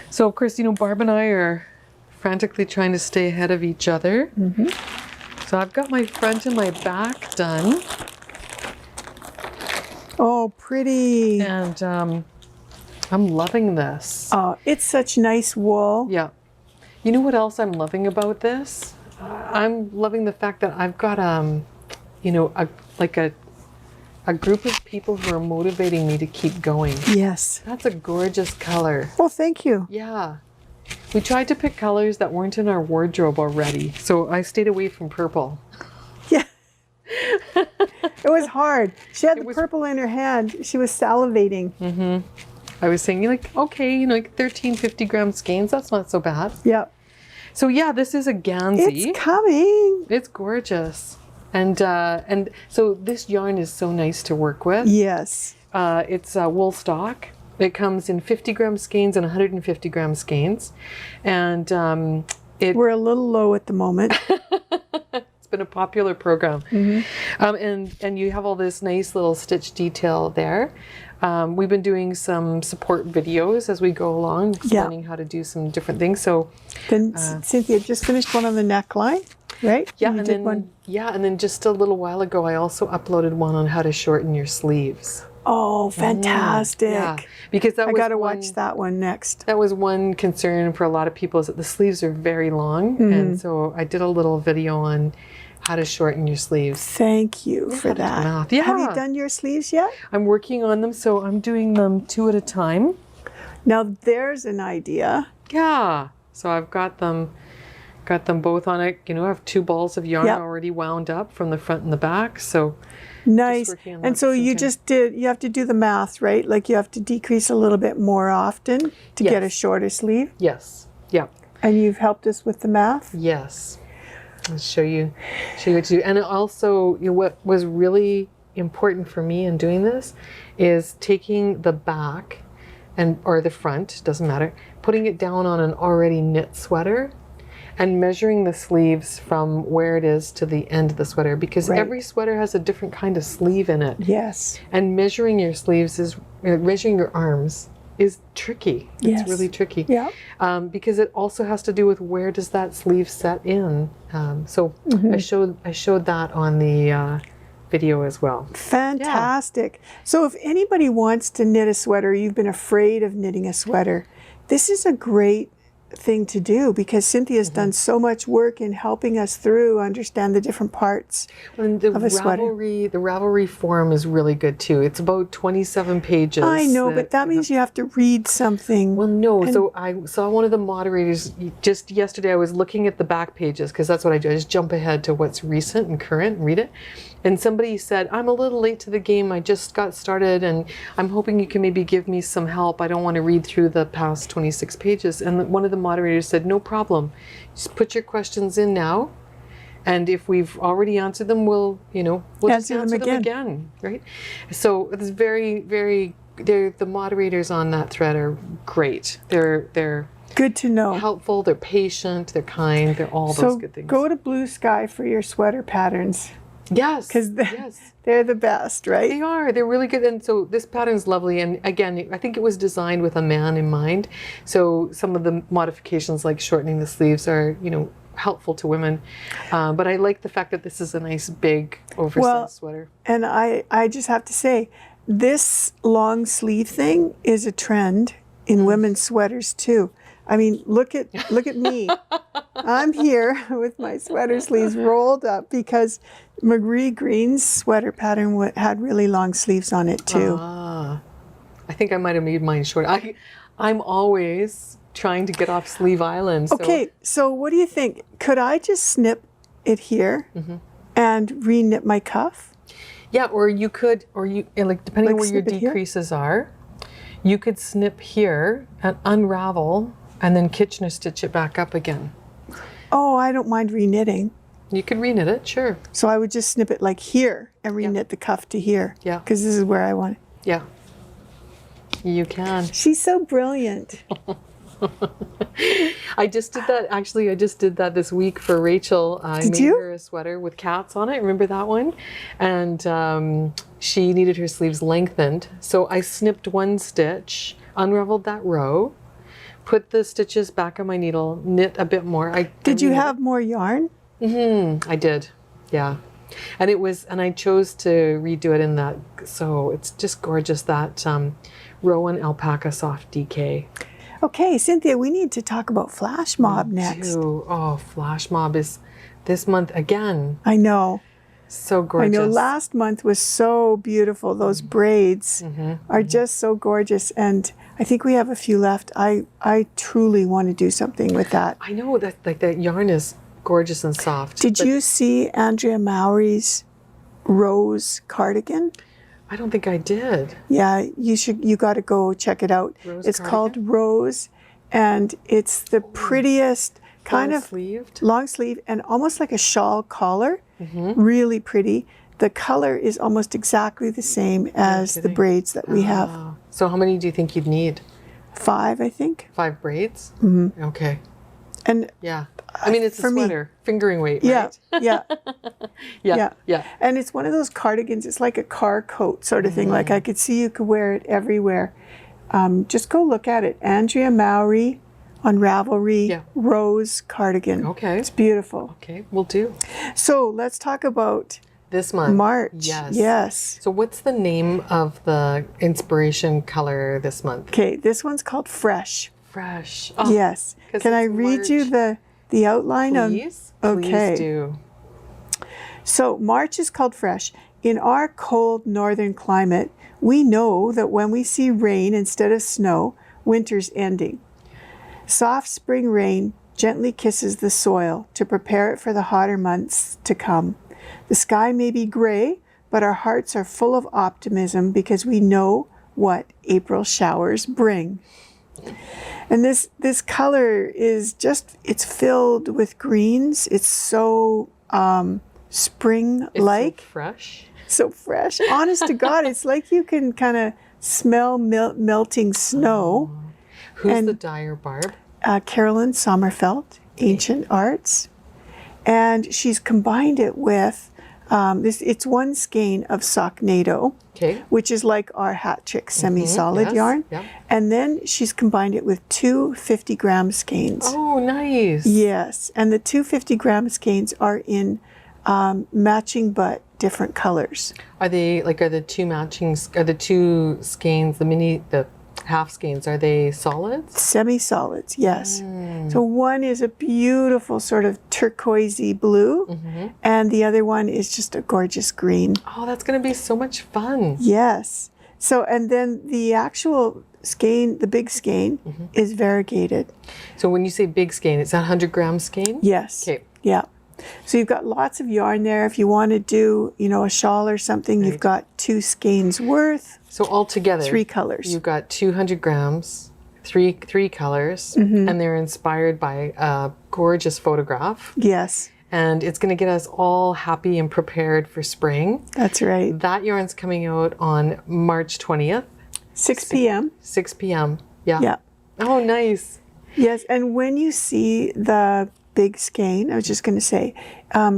So of course, you know, Barb and I are frantically trying to stay ahead of each other. So I've got my front and my back done. Oh, pretty. And I'm loving this. Oh, it's such nice wool. Yeah. You know what else I'm loving about this? I'm loving the fact that I've got you know, a group of people who are motivating me to keep going. Yes. That's a gorgeous color. Well, thank you. Yeah. We tried to pick colors that weren't in our wardrobe already, so I stayed away from purple. Yeah. It was hard. She had the purple in her hand. She was salivating. I was saying, like, okay, you know, like 1350 gram skeins, that's not so bad. Yeah. So yeah, this is a Gansey. It's coming. It's gorgeous. And so this yarn is so nice to work with. Yes. It's wool stock. It comes in 50 gram skeins and 150 gram skeins. And we're a little low at the moment. It's been a popular program. And you have all this nice little stitch detail there. We've been doing some support videos as we go along, explaining how to do some different things. So then Cynthia just finished one on the neckline, right? Yeah, and then just a little while ago, I also uploaded one on how to shorten your sleeves. Oh, fantastic! Yeah, because I got to watch that one next. That was one concern for a lot of people, is that the sleeves are very long, and so I did a little video on how to shorten your sleeves. Thank you for that. Yeah. Have you done your sleeves yet? I'm working on them, so I'm doing them 2 at a time. Now there's an idea. Yeah. So I've got them both on it. You know, I have 2 balls of yarn already wound up from the front and the back. So nice. And so you have to do the math, right? Like you have to decrease a little bit more often to get a shorter sleeve. Yes. Yeah. And you've helped us with the math? Yes. I'll show you what to do. And also, you know, what was really important for me in doing this is taking the back or the front, doesn't matter, putting it down on an already knit sweater and measuring the sleeves from where it is to the end of the sweater, because every sweater has a different kind of sleeve in it. Yes. And measuring your sleeves measuring your arms is tricky. It's really tricky. Yeah. Because it also has to do with where does that sleeve set in. So I showed that on the video as well. Fantastic. So if anybody wants to knit a sweater, you've been afraid of knitting a sweater, this is a great thing to do because Cynthia's done so much work in helping us through understand the different parts And the of a sweater. Ravelry forum is really good too. It's about 27 pages. I know, but that means you have to read something. Well, no. So I saw one of the moderators just yesterday. I was looking at the back pages because that's what I do. I just jump ahead to what's recent and current and read it. And somebody said, I'm a little late to the game. I just got started and I'm hoping you can maybe give me some help. I don't want to read through the past 26 pages. And one of the moderators said, no problem. Just put your questions in now. And if we've already answered them, we'll just answer them again, right? So it's the moderators on that thread are great. They're good to know. Helpful, they're patient, they're kind, they're all those good things. Go to Blue Sky for your sweater patterns. Yes. Because they're the best, right? They are. They're really good. And so this pattern's lovely. And again, I think it was designed with a man in mind. So some of the modifications like shortening the sleeves are, helpful to women. But I like the fact that this is a nice big oversized sweater. And I just have to say, this long sleeve thing is a trend in women's sweaters too. I mean, look at me. I'm here with my sweater sleeves rolled up because Marie Green's sweater pattern had really long sleeves on it too. I think I might have made mine short. I'm always trying to get off Sleeve Island. Okay, so what do you think? Could I just snip it here and re-knit my cuff? Yeah, or you could, depending on where your decreases are, you could snip here and unravel and then Kitchener stitch it back up again. Oh, I don't mind re-knitting. You could re-knit it, sure. So I would just snip it like here and re-knit the cuff to here. Yeah. Because this is where I want it. Yeah. You can. She's so brilliant. I just did that. Actually, I just did that this week for Rachel. I made her a sweater with cats on it. Remember that one? And she needed her sleeves lengthened. So I snipped one stitch, unraveled that row, put the stitches back on my needle, knit a bit more. Did you have more yarn? I did. Yeah. And I chose to redo it in that. So it's just gorgeous, that Rowan Alpaca Soft DK. Okay, Cynthia, we need to talk about Flash Mob next. Oh, Flash Mob is this month again. I know. So gorgeous. I know last month was so beautiful. Those braids are just so gorgeous. And I think we have a few left. I truly want to do something with that. I know that that yarn is gorgeous and soft. Did you see Andrea Mowry's rose cardigan? I don't think I did. Yeah, you got to go check it out. It's called Rose, and it's the prettiest kind of long sleeve and almost like a shawl collar. Really pretty. The color is almost exactly the same as the braids that we have. So how many do you think you'd need? 5, I think. 5 braids? Okay. And yeah. I mean, it's a sweater, fingering weight, right? Yeah. Yeah. And it's one of those cardigans. It's like a car coat sort of thing. Like I could see you could wear it everywhere. Just go look at it. Andrea Mowry on Ravelry, Rose cardigan. Okay. It's beautiful. Okay, we'll do. So let's talk about this month. March. Yes. So what's the name of the inspiration color this month? Okay, this one's called Fresh. Fresh. Oh, yes. Can I read you the outline? Please. Okay. Please do. So March is called Fresh. In our cold northern climate, we know that when we see rain instead of snow, winter's ending. Soft spring rain gently kisses the soil to prepare it for the hotter months to come. The sky may be gray, but our hearts are full of optimism because we know what April showers bring. And this color is it's filled with greens. It's so spring-like. It's so fresh. So fresh. Honest to God, it's like you can kind of smell melting snow. Who's the dyer, Barb? Carolyn Sommerfeld, Ancient Arts. And she's combined it with, it's one skein of Socknado, which is like our Hat Trick semi-solid yarn. Yeah. And then she's combined it with 2 50-gram skeins. Oh, nice. Yes. And the 2 50-gram skeins are in matching but different colors. Are the two skeins, the half skeins, are they solids? Semi-solids, yes. So one is a beautiful sort of turquoisey blue, and the other one is just a gorgeous green. Oh, that's going to be so much fun. Yes. So, and then the actual skein, the big skein, is variegated. So when you say big skein, it's that 100-gram skein? Yes. Okay. Yeah. So you've got lots of yarn there. If you want to do, a shawl or something, you've got 2 skeins worth. So altogether, 3 colors. You've got 200 grams, three colors, and they're inspired by a gorgeous photograph. Yes. And it's going to get us all happy and prepared for spring. That's right. That yarn's coming out on March 20th. 6 p.m. 6 p.m. Yeah. Yeah. Oh, nice. Yes. And when you see the big skein, I was just going to say,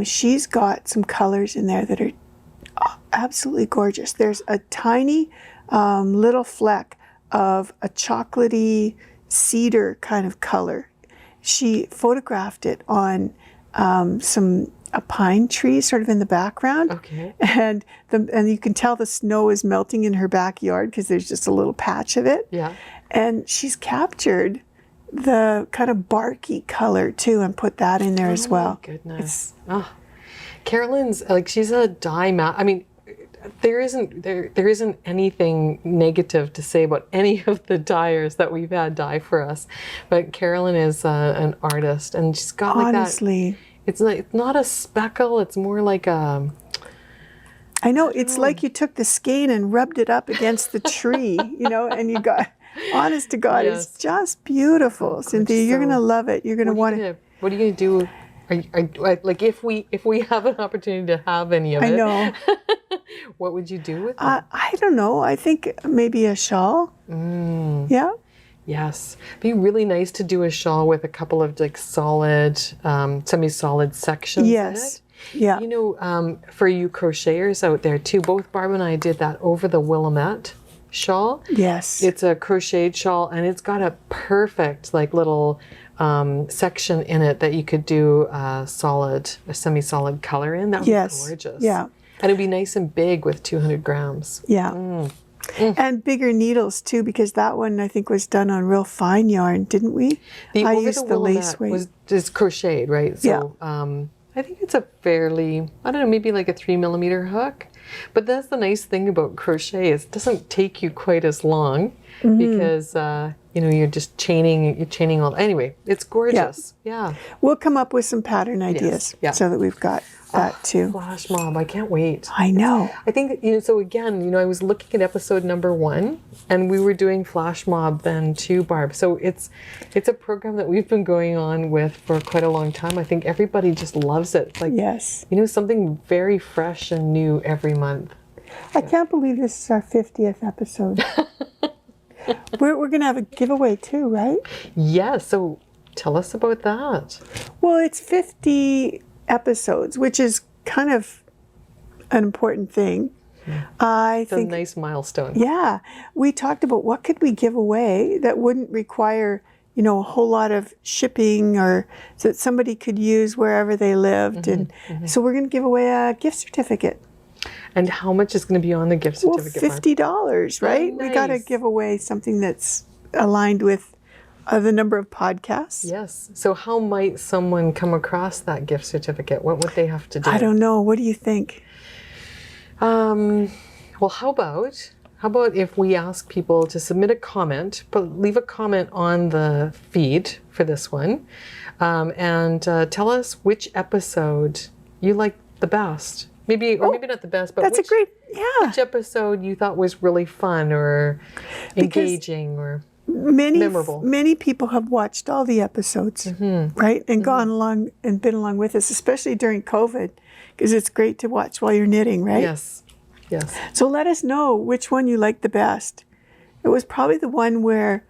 she's got some colors in there that are absolutely gorgeous. There's a tiny little fleck of a chocolatey cedar kind of color. She photographed it on a pine tree sort of in the background. Okay. And you can tell the snow is melting in her backyard because there's just a little patch of it. Yeah. And she's captured the kind of barky color too and put that in there as well. Oh, goodness. Carolyn's she's a dye I mean, there isn't anything negative to say about any of the dyers that we've had dye for us, but Carolyn is an artist, and she's got like honestly, that. It's not a speckle. It's more like a. I know it's like you took the skein and rubbed it up against the tree, and you got. Honest to God, Yes. It's just beautiful, Cynthia. You're gonna love it. You're gonna want to. What are you gonna do? Like if we have an opportunity to have any of it, I know. What would you do with it? I don't know. I think maybe a shawl. Yeah. Yes, be really nice to do a shawl with a couple of solid, semi-solid sections. Yes. In it. Yeah. For you crocheters out there too, both Barb and I did that over the Willamette shawl. Yes. It's a crocheted shawl, and it's got a perfect little section in it that you could do a semi-solid color in. That would be gorgeous. Yeah. And it'd be nice and big with 200 grams. Yeah. And bigger needles too, because that one I think was done on real fine yarn, didn't we? I used the lace weight. Was just crocheted, right? So I think it's a fairly, I don't know, maybe like a 3mm hook. But that's the nice thing about crochet is it doesn't take you quite as long because you're just chaining all. Anyway, it's gorgeous. Yeah. We'll come up with some pattern ideas so that we've got that too. Flash mob, I can't wait. I know. I think so again, I was looking at episode number 1 and we were doing flash mob then too, Barb. So it's a program that we've been going on with for quite a long time. I think everybody just loves it. It's like yes. Something very fresh and new every month. I can't believe this is our 50th episode. We're going to have a giveaway too, right? Yeah, so tell us about that. Well, it's 50 episodes, which is kind of an important thing. I It's think a nice milestone. Yeah. We talked about what could we give away that wouldn't require, a whole lot of shipping or so that somebody could use wherever they lived. So we're going to give away a gift certificate. And how much is going to be on the gift certificate? Well, $50, right? Oh, We got to nice. give away something that's aligned with the number of podcasts. Yes. So how might someone come across that gift certificate? What would they have to do? I don't know. What do you think? Well, how about if we ask people to submit a comment, but leave a comment on the feed for this one, and tell us which episode you like the best. Maybe not the best, but which episode you thought was really fun or engaging or memorable. Many people have watched all the episodes, right? And gone along and been along with us, especially during COVID, because it's great to watch while you're knitting, right? Yes. Yes. So let us know which one you liked the best. It was probably the one where,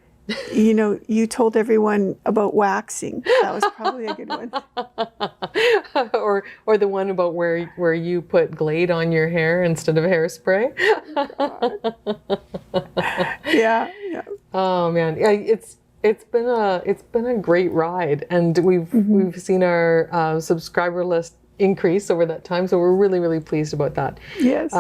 you told everyone about waxing. That was probably a good one. or the one about where you put Glade on your hair instead of hairspray. Yeah. Oh man, yeah, it's been a great ride, and we've seen our subscriber list increase over that time. So we're really, really pleased about that. Yes.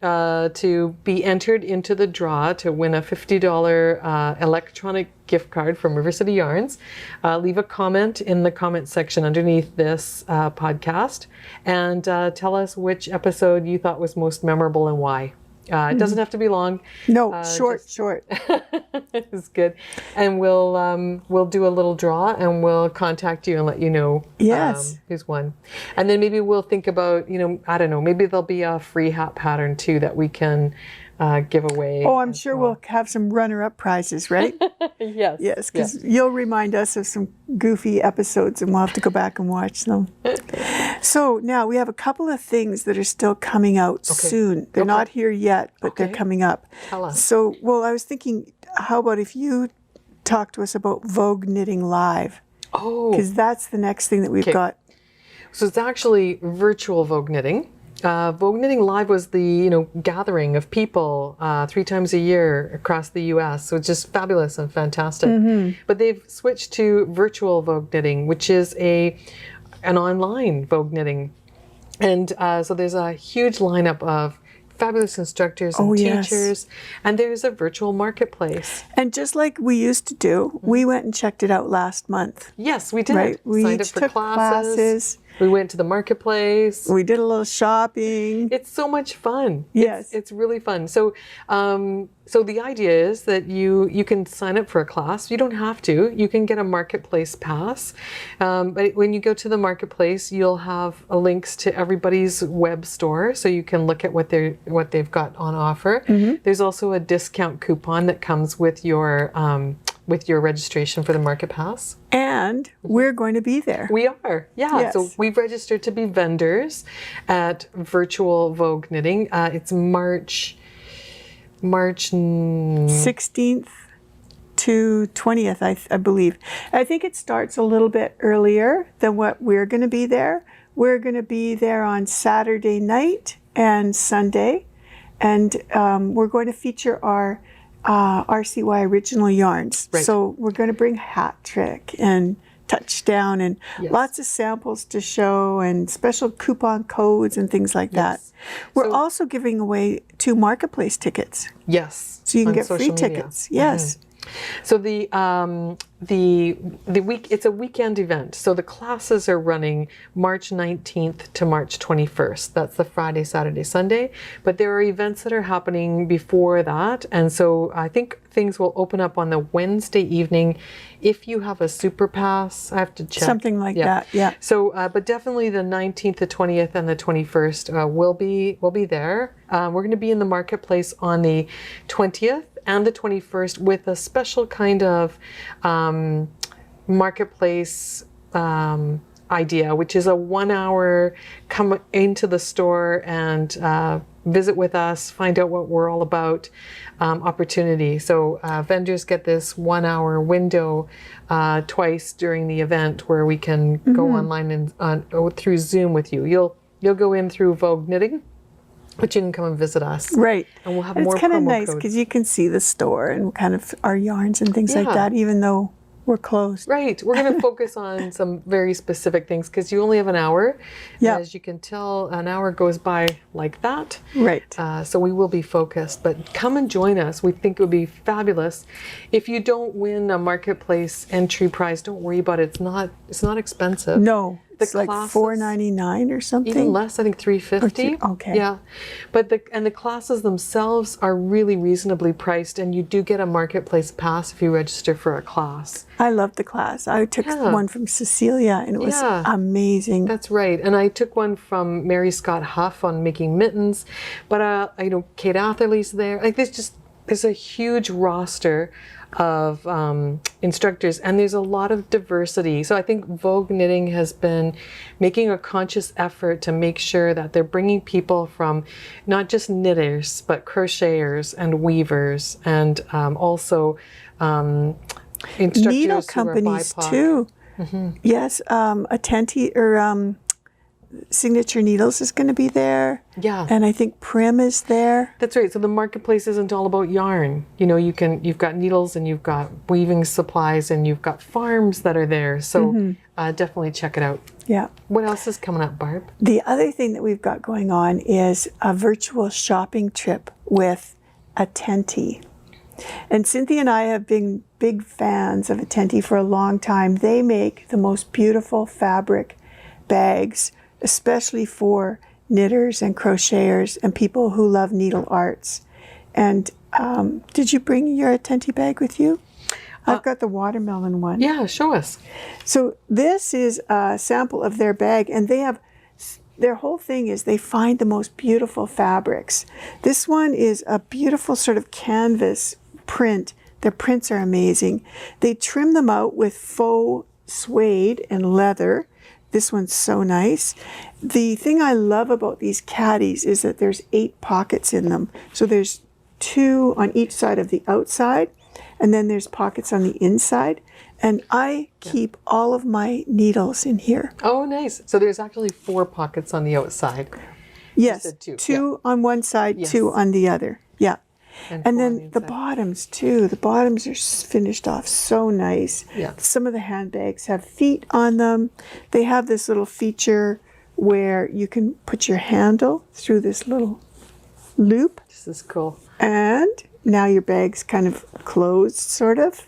To be entered into the draw to win a $50 electronic gift card from River City Yarns, leave a comment in the comment section underneath this podcast and tell us which episode you thought was most memorable and why. It doesn't have to be long. No, short. It's good. And we'll do a little draw and we'll contact you and let you know who's won. And then maybe we'll think about, I don't know, maybe there'll be a free hat pattern too that we can give away. Oh, I'm sure we'll have some runner-up prizes, right? Yes. Yes, because you'll remind us of some goofy episodes and we'll have to go back and watch them. So now we have a couple of things that are still coming out soon. They're not here yet, but they're coming up. Tell us. So, I was thinking, how about if you talk to us about Vogue Knitting Live? Oh. Because that's the next thing that we've got. So it's actually virtual Vogue Knitting. Vogue Knitting Live was the gathering of people 3 times a year across the U.S. So it's just fabulous and fantastic. But they've switched to virtual Vogue Knitting, which is an online Vogue Knitting, and so there's a huge lineup of fabulous instructors and teachers, and there's a virtual marketplace. And just like we used to do, we went and checked it out last month. Yes, we did. Right, we signed up each for took classes. We went to the marketplace. We did a little shopping. It's so much fun. Yes. It's really fun. So so the idea is that you can sign up for a class. You don't have to. You can get a marketplace pass. But when you go to the marketplace, you'll have links to everybody's web store, so you can look at what they've got on offer. There's also a discount coupon that comes with your registration for the market pass. And we're going to be there. We are, Yes. So we've registered to be vendors at Virtual Vogue Knitting. It's March 16th to 20th, I believe. I think it starts a little bit earlier than what we're going to be there. We're going to be there on Saturday night and Sunday. And we're going to feature our RCY original yarns. Right. So we're going to bring Hat Trick and Touchdown and lots of samples to show and special coupon codes and things like that. We're also giving away 2 marketplace tickets. Yes. So you can on get free social media. tickets. Yes. So the week, it's a weekend event. So the classes are running March 19th to March 21st. That's the Friday, Saturday, Sunday. But there are events that are happening before that. And so I think things will open up on the Wednesday evening. If you have a super pass, I have to check. Something like that, yeah. So, but definitely the 19th, the 20th, and the 21st will be there. We're going to be in the marketplace on the 20th and the 21st with a special kind of marketplace idea, which is a 1-hour come into the store and visit with us, find out what we're all about opportunity. So vendors get this 1-hour window twice during the event where we can go online and through Zoom with you. You'll go in through Vogue Knitting, but you can come and visit us. Right. And we'll have and more it's kind of promo nice codes. because you can see the store and kind of our yarns and things like that, even though we're closed. Right. We're going to focus on some very specific things because you only have an hour. Yeah. As you can tell, an hour goes by like that. Right. So we will be focused, but come and join us. We think it would be fabulous. If you don't win a marketplace entry prize, don't worry about it. It's not expensive. No. It's like classes- $4.99 or something. Even less, I think $3.50. Okay. Yeah, but the classes themselves are really reasonably priced, and you do get a marketplace pass if you register for a class. I loved the class. I took one from Cecilia, and it was amazing. That's right, and I took one from Mary Scott Huff on making mittens, but Kate Atherley's there. Like there's a huge roster of instructors, and there's a lot of diversity. So I think Vogue Knitting has been making a conscious effort to make sure that they're bringing people from not just knitters, but crocheters and weavers, and also instructors needle who are companies BIPOC. too. Yes, Attenti or Signature Needles is going to be there. Yeah. And I think Prim is there. That's right. So the marketplace isn't all about yarn. You know, you've got needles and you've got weaving supplies and you've got farms that are there. So definitely check it out. Yeah. What else is coming up, Barb? The other thing that we've got going on is a virtual shopping trip with Atenti. And Cynthia and I have been big fans of Atenti for a long time. They make the most beautiful fabric bags, especially for knitters and crocheters and people who love needle arts. And did you bring your Atenti bag with you? I've got the watermelon one. Yeah, show us. So this is a sample of their bag, and they have, their whole thing is they find the most beautiful fabrics. This one is a beautiful sort of canvas print. Their prints are amazing. They trim them out with faux suede and leather. This one's so nice. The thing I love about these caddies is that there's 8 pockets in them. So there's 2 on each side of the outside, and then there's pockets on the inside. And I keep all of my needles in here. Oh, nice. So there's actually 4 pockets on the outside. Yes, said 2. 2 on one side, Yes. 2 on the other. Yeah. And And 4 on then the inside. bottoms too. The bottoms are finished off so nice. Yeah. Some of the handbags have feet on them. They have this little feature where you can put your handle through this little loop, This is cool. and now your bag's kind of closed, sort of.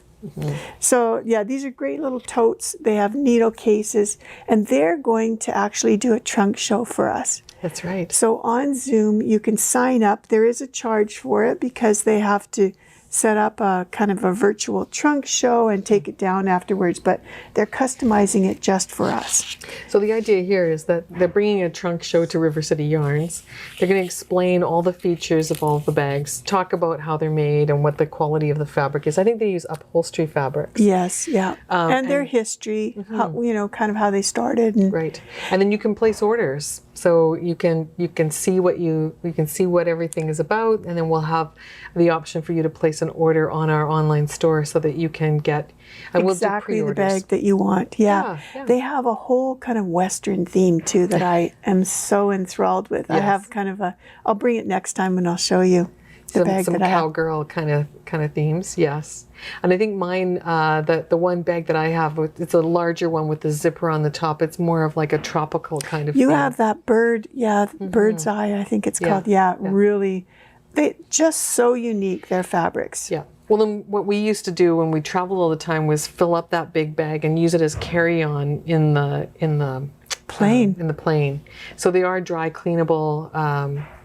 So yeah, these are great little totes. They have needle cases, and they're going to actually do a trunk show for us. That's right. So on Zoom, you can sign up. There is a charge for it because they have to set up a kind of a virtual trunk show and take it down afterwards, but they're customizing it just for us. So the idea here is that they're bringing a trunk show to River City Yarns. They're going to explain all the features of all of the bags, talk about how they're made and what the quality of the fabric is. I think they use upholstery fabrics. Yes, yeah. And their history, how, you know, kind of how they started. And Right. And then you can place orders. So you can see what you can see what everything is about, and then we'll have the option for you to place an order on our online store so that you can get exactly the bag that you want. Yeah. Yeah. They have a whole kind of Western theme too that I am so enthralled with. I Yes. have kind of a, I'll bring it next time and I'll show you the bag some that I have. cowgirl kind of themes, yes. And I think mine, the one bag that I have, it's a larger one with the zipper on the top. It's more of like a tropical kind of You theme. have that bird, bird's eye, I think it's called. Yeah, really. They just so unique, their fabrics. Yeah. Well, then what we used to do when we traveled all the time was fill up that big bag and use it as carry-on in the Plane. in the plane. So they are dry cleanable.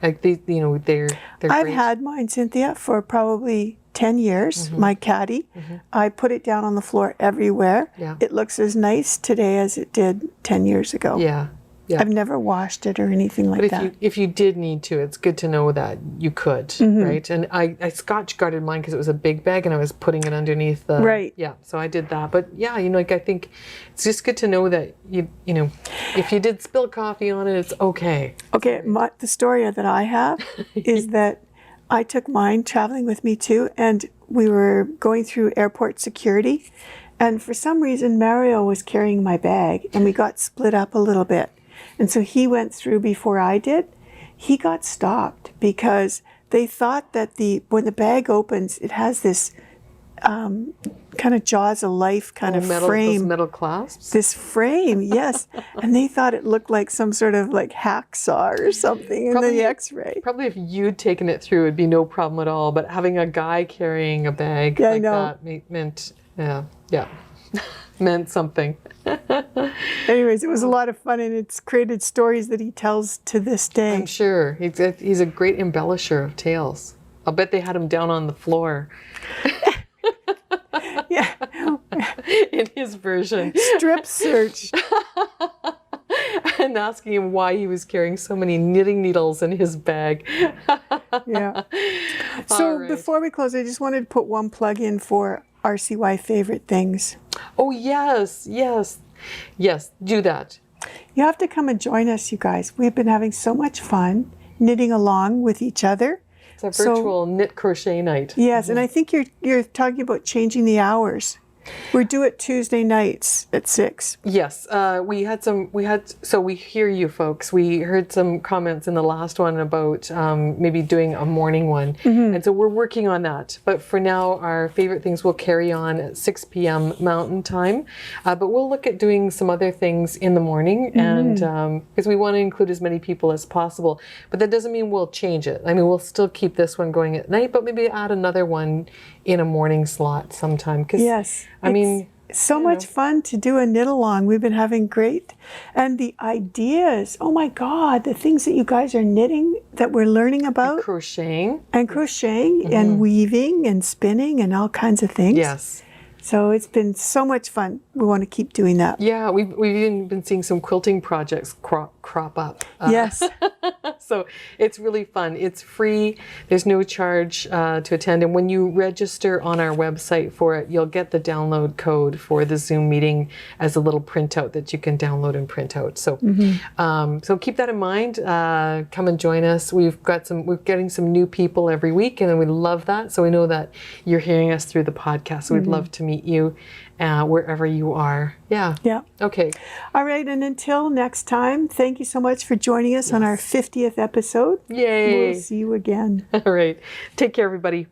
Like these, you know, they're I've great. had mine, Cynthia, for probably 10 years, my caddy. I put it down on the floor everywhere. Yeah. It looks as nice today as it did 10 years ago. Yeah. Yeah. I've never washed it or anything like But that. if you did need to, it's good to know that you could, right? And I Scotch guarded mine because it was a big bag and I was putting it underneath the Right. Yeah, so I did that. But yeah, you know, like I think it's just good to know that you know, if you did spill coffee on it, it's okay. Okay, the story that I have is that I took mine traveling with me too, and we were going through airport security, and for some reason Mario was carrying my bag, and we got split up a little bit. And so he went through before I did. He got stopped because they thought that when the bag opens, it has this kind of jaws of life kind of Those frame. metal clasps. This frame, yes. And they thought it looked like some sort of like hacksaw or something in the x-ray. Probably if you'd taken it through, it'd be no problem at all. But having a guy carrying a bag Yeah, I like know. that meant, meant something. Anyways, it was a lot of fun, and it's created stories that he tells to this day. I'm sure. He's a great embellisher of tales. I'll bet they had him down on the floor Yeah. in his version Strip search. and asking him why he was carrying so many knitting needles in his bag. Yeah. So All right. before we close, I just wanted to put one plug in for RCY Favorite Things. Oh, yes, do that. You have to come and join us, you guys. We've been having so much fun knitting along with each other. It's a virtual knit crochet night. Yes, and I think you're talking about changing the hours. We do it Tuesday nights at 6. Yes, so we hear you folks. We heard some comments in the last one about maybe doing a morning one. And so we're working on that. But for now, our favorite things will carry on at 6 p.m. Mountain Time. But we'll look at doing some other things in the morning, and because we want to include as many people as possible. But that doesn't mean we'll change it. I mean, we'll still keep this one going at night, but maybe add another one in a morning slot sometime. Yes. I mean, so much fun to do a knit along. We've been having great, and the ideas, oh my God, the things that you guys are knitting that we're learning about. Crocheting. And weaving and spinning and all kinds of things. Yes. So it's been so much fun. We want to keep doing that. Yeah, we've even been seeing some quilting projects crop up. Yes. So it's really fun. It's free. There's no charge to attend. And when you register on our website for it, you'll get the download code for the Zoom meeting as a little printout that you can download and print out. So, so keep that in mind. Come and join us. We're getting some new people every week, and we love that. So we know that you're hearing us through the podcast. So we'd love to meet you wherever you are. Yeah. Okay. All right. And until next time, thank you so much for joining us on our 50th episode. Yay. We'll see you again. All right. Take care, everybody.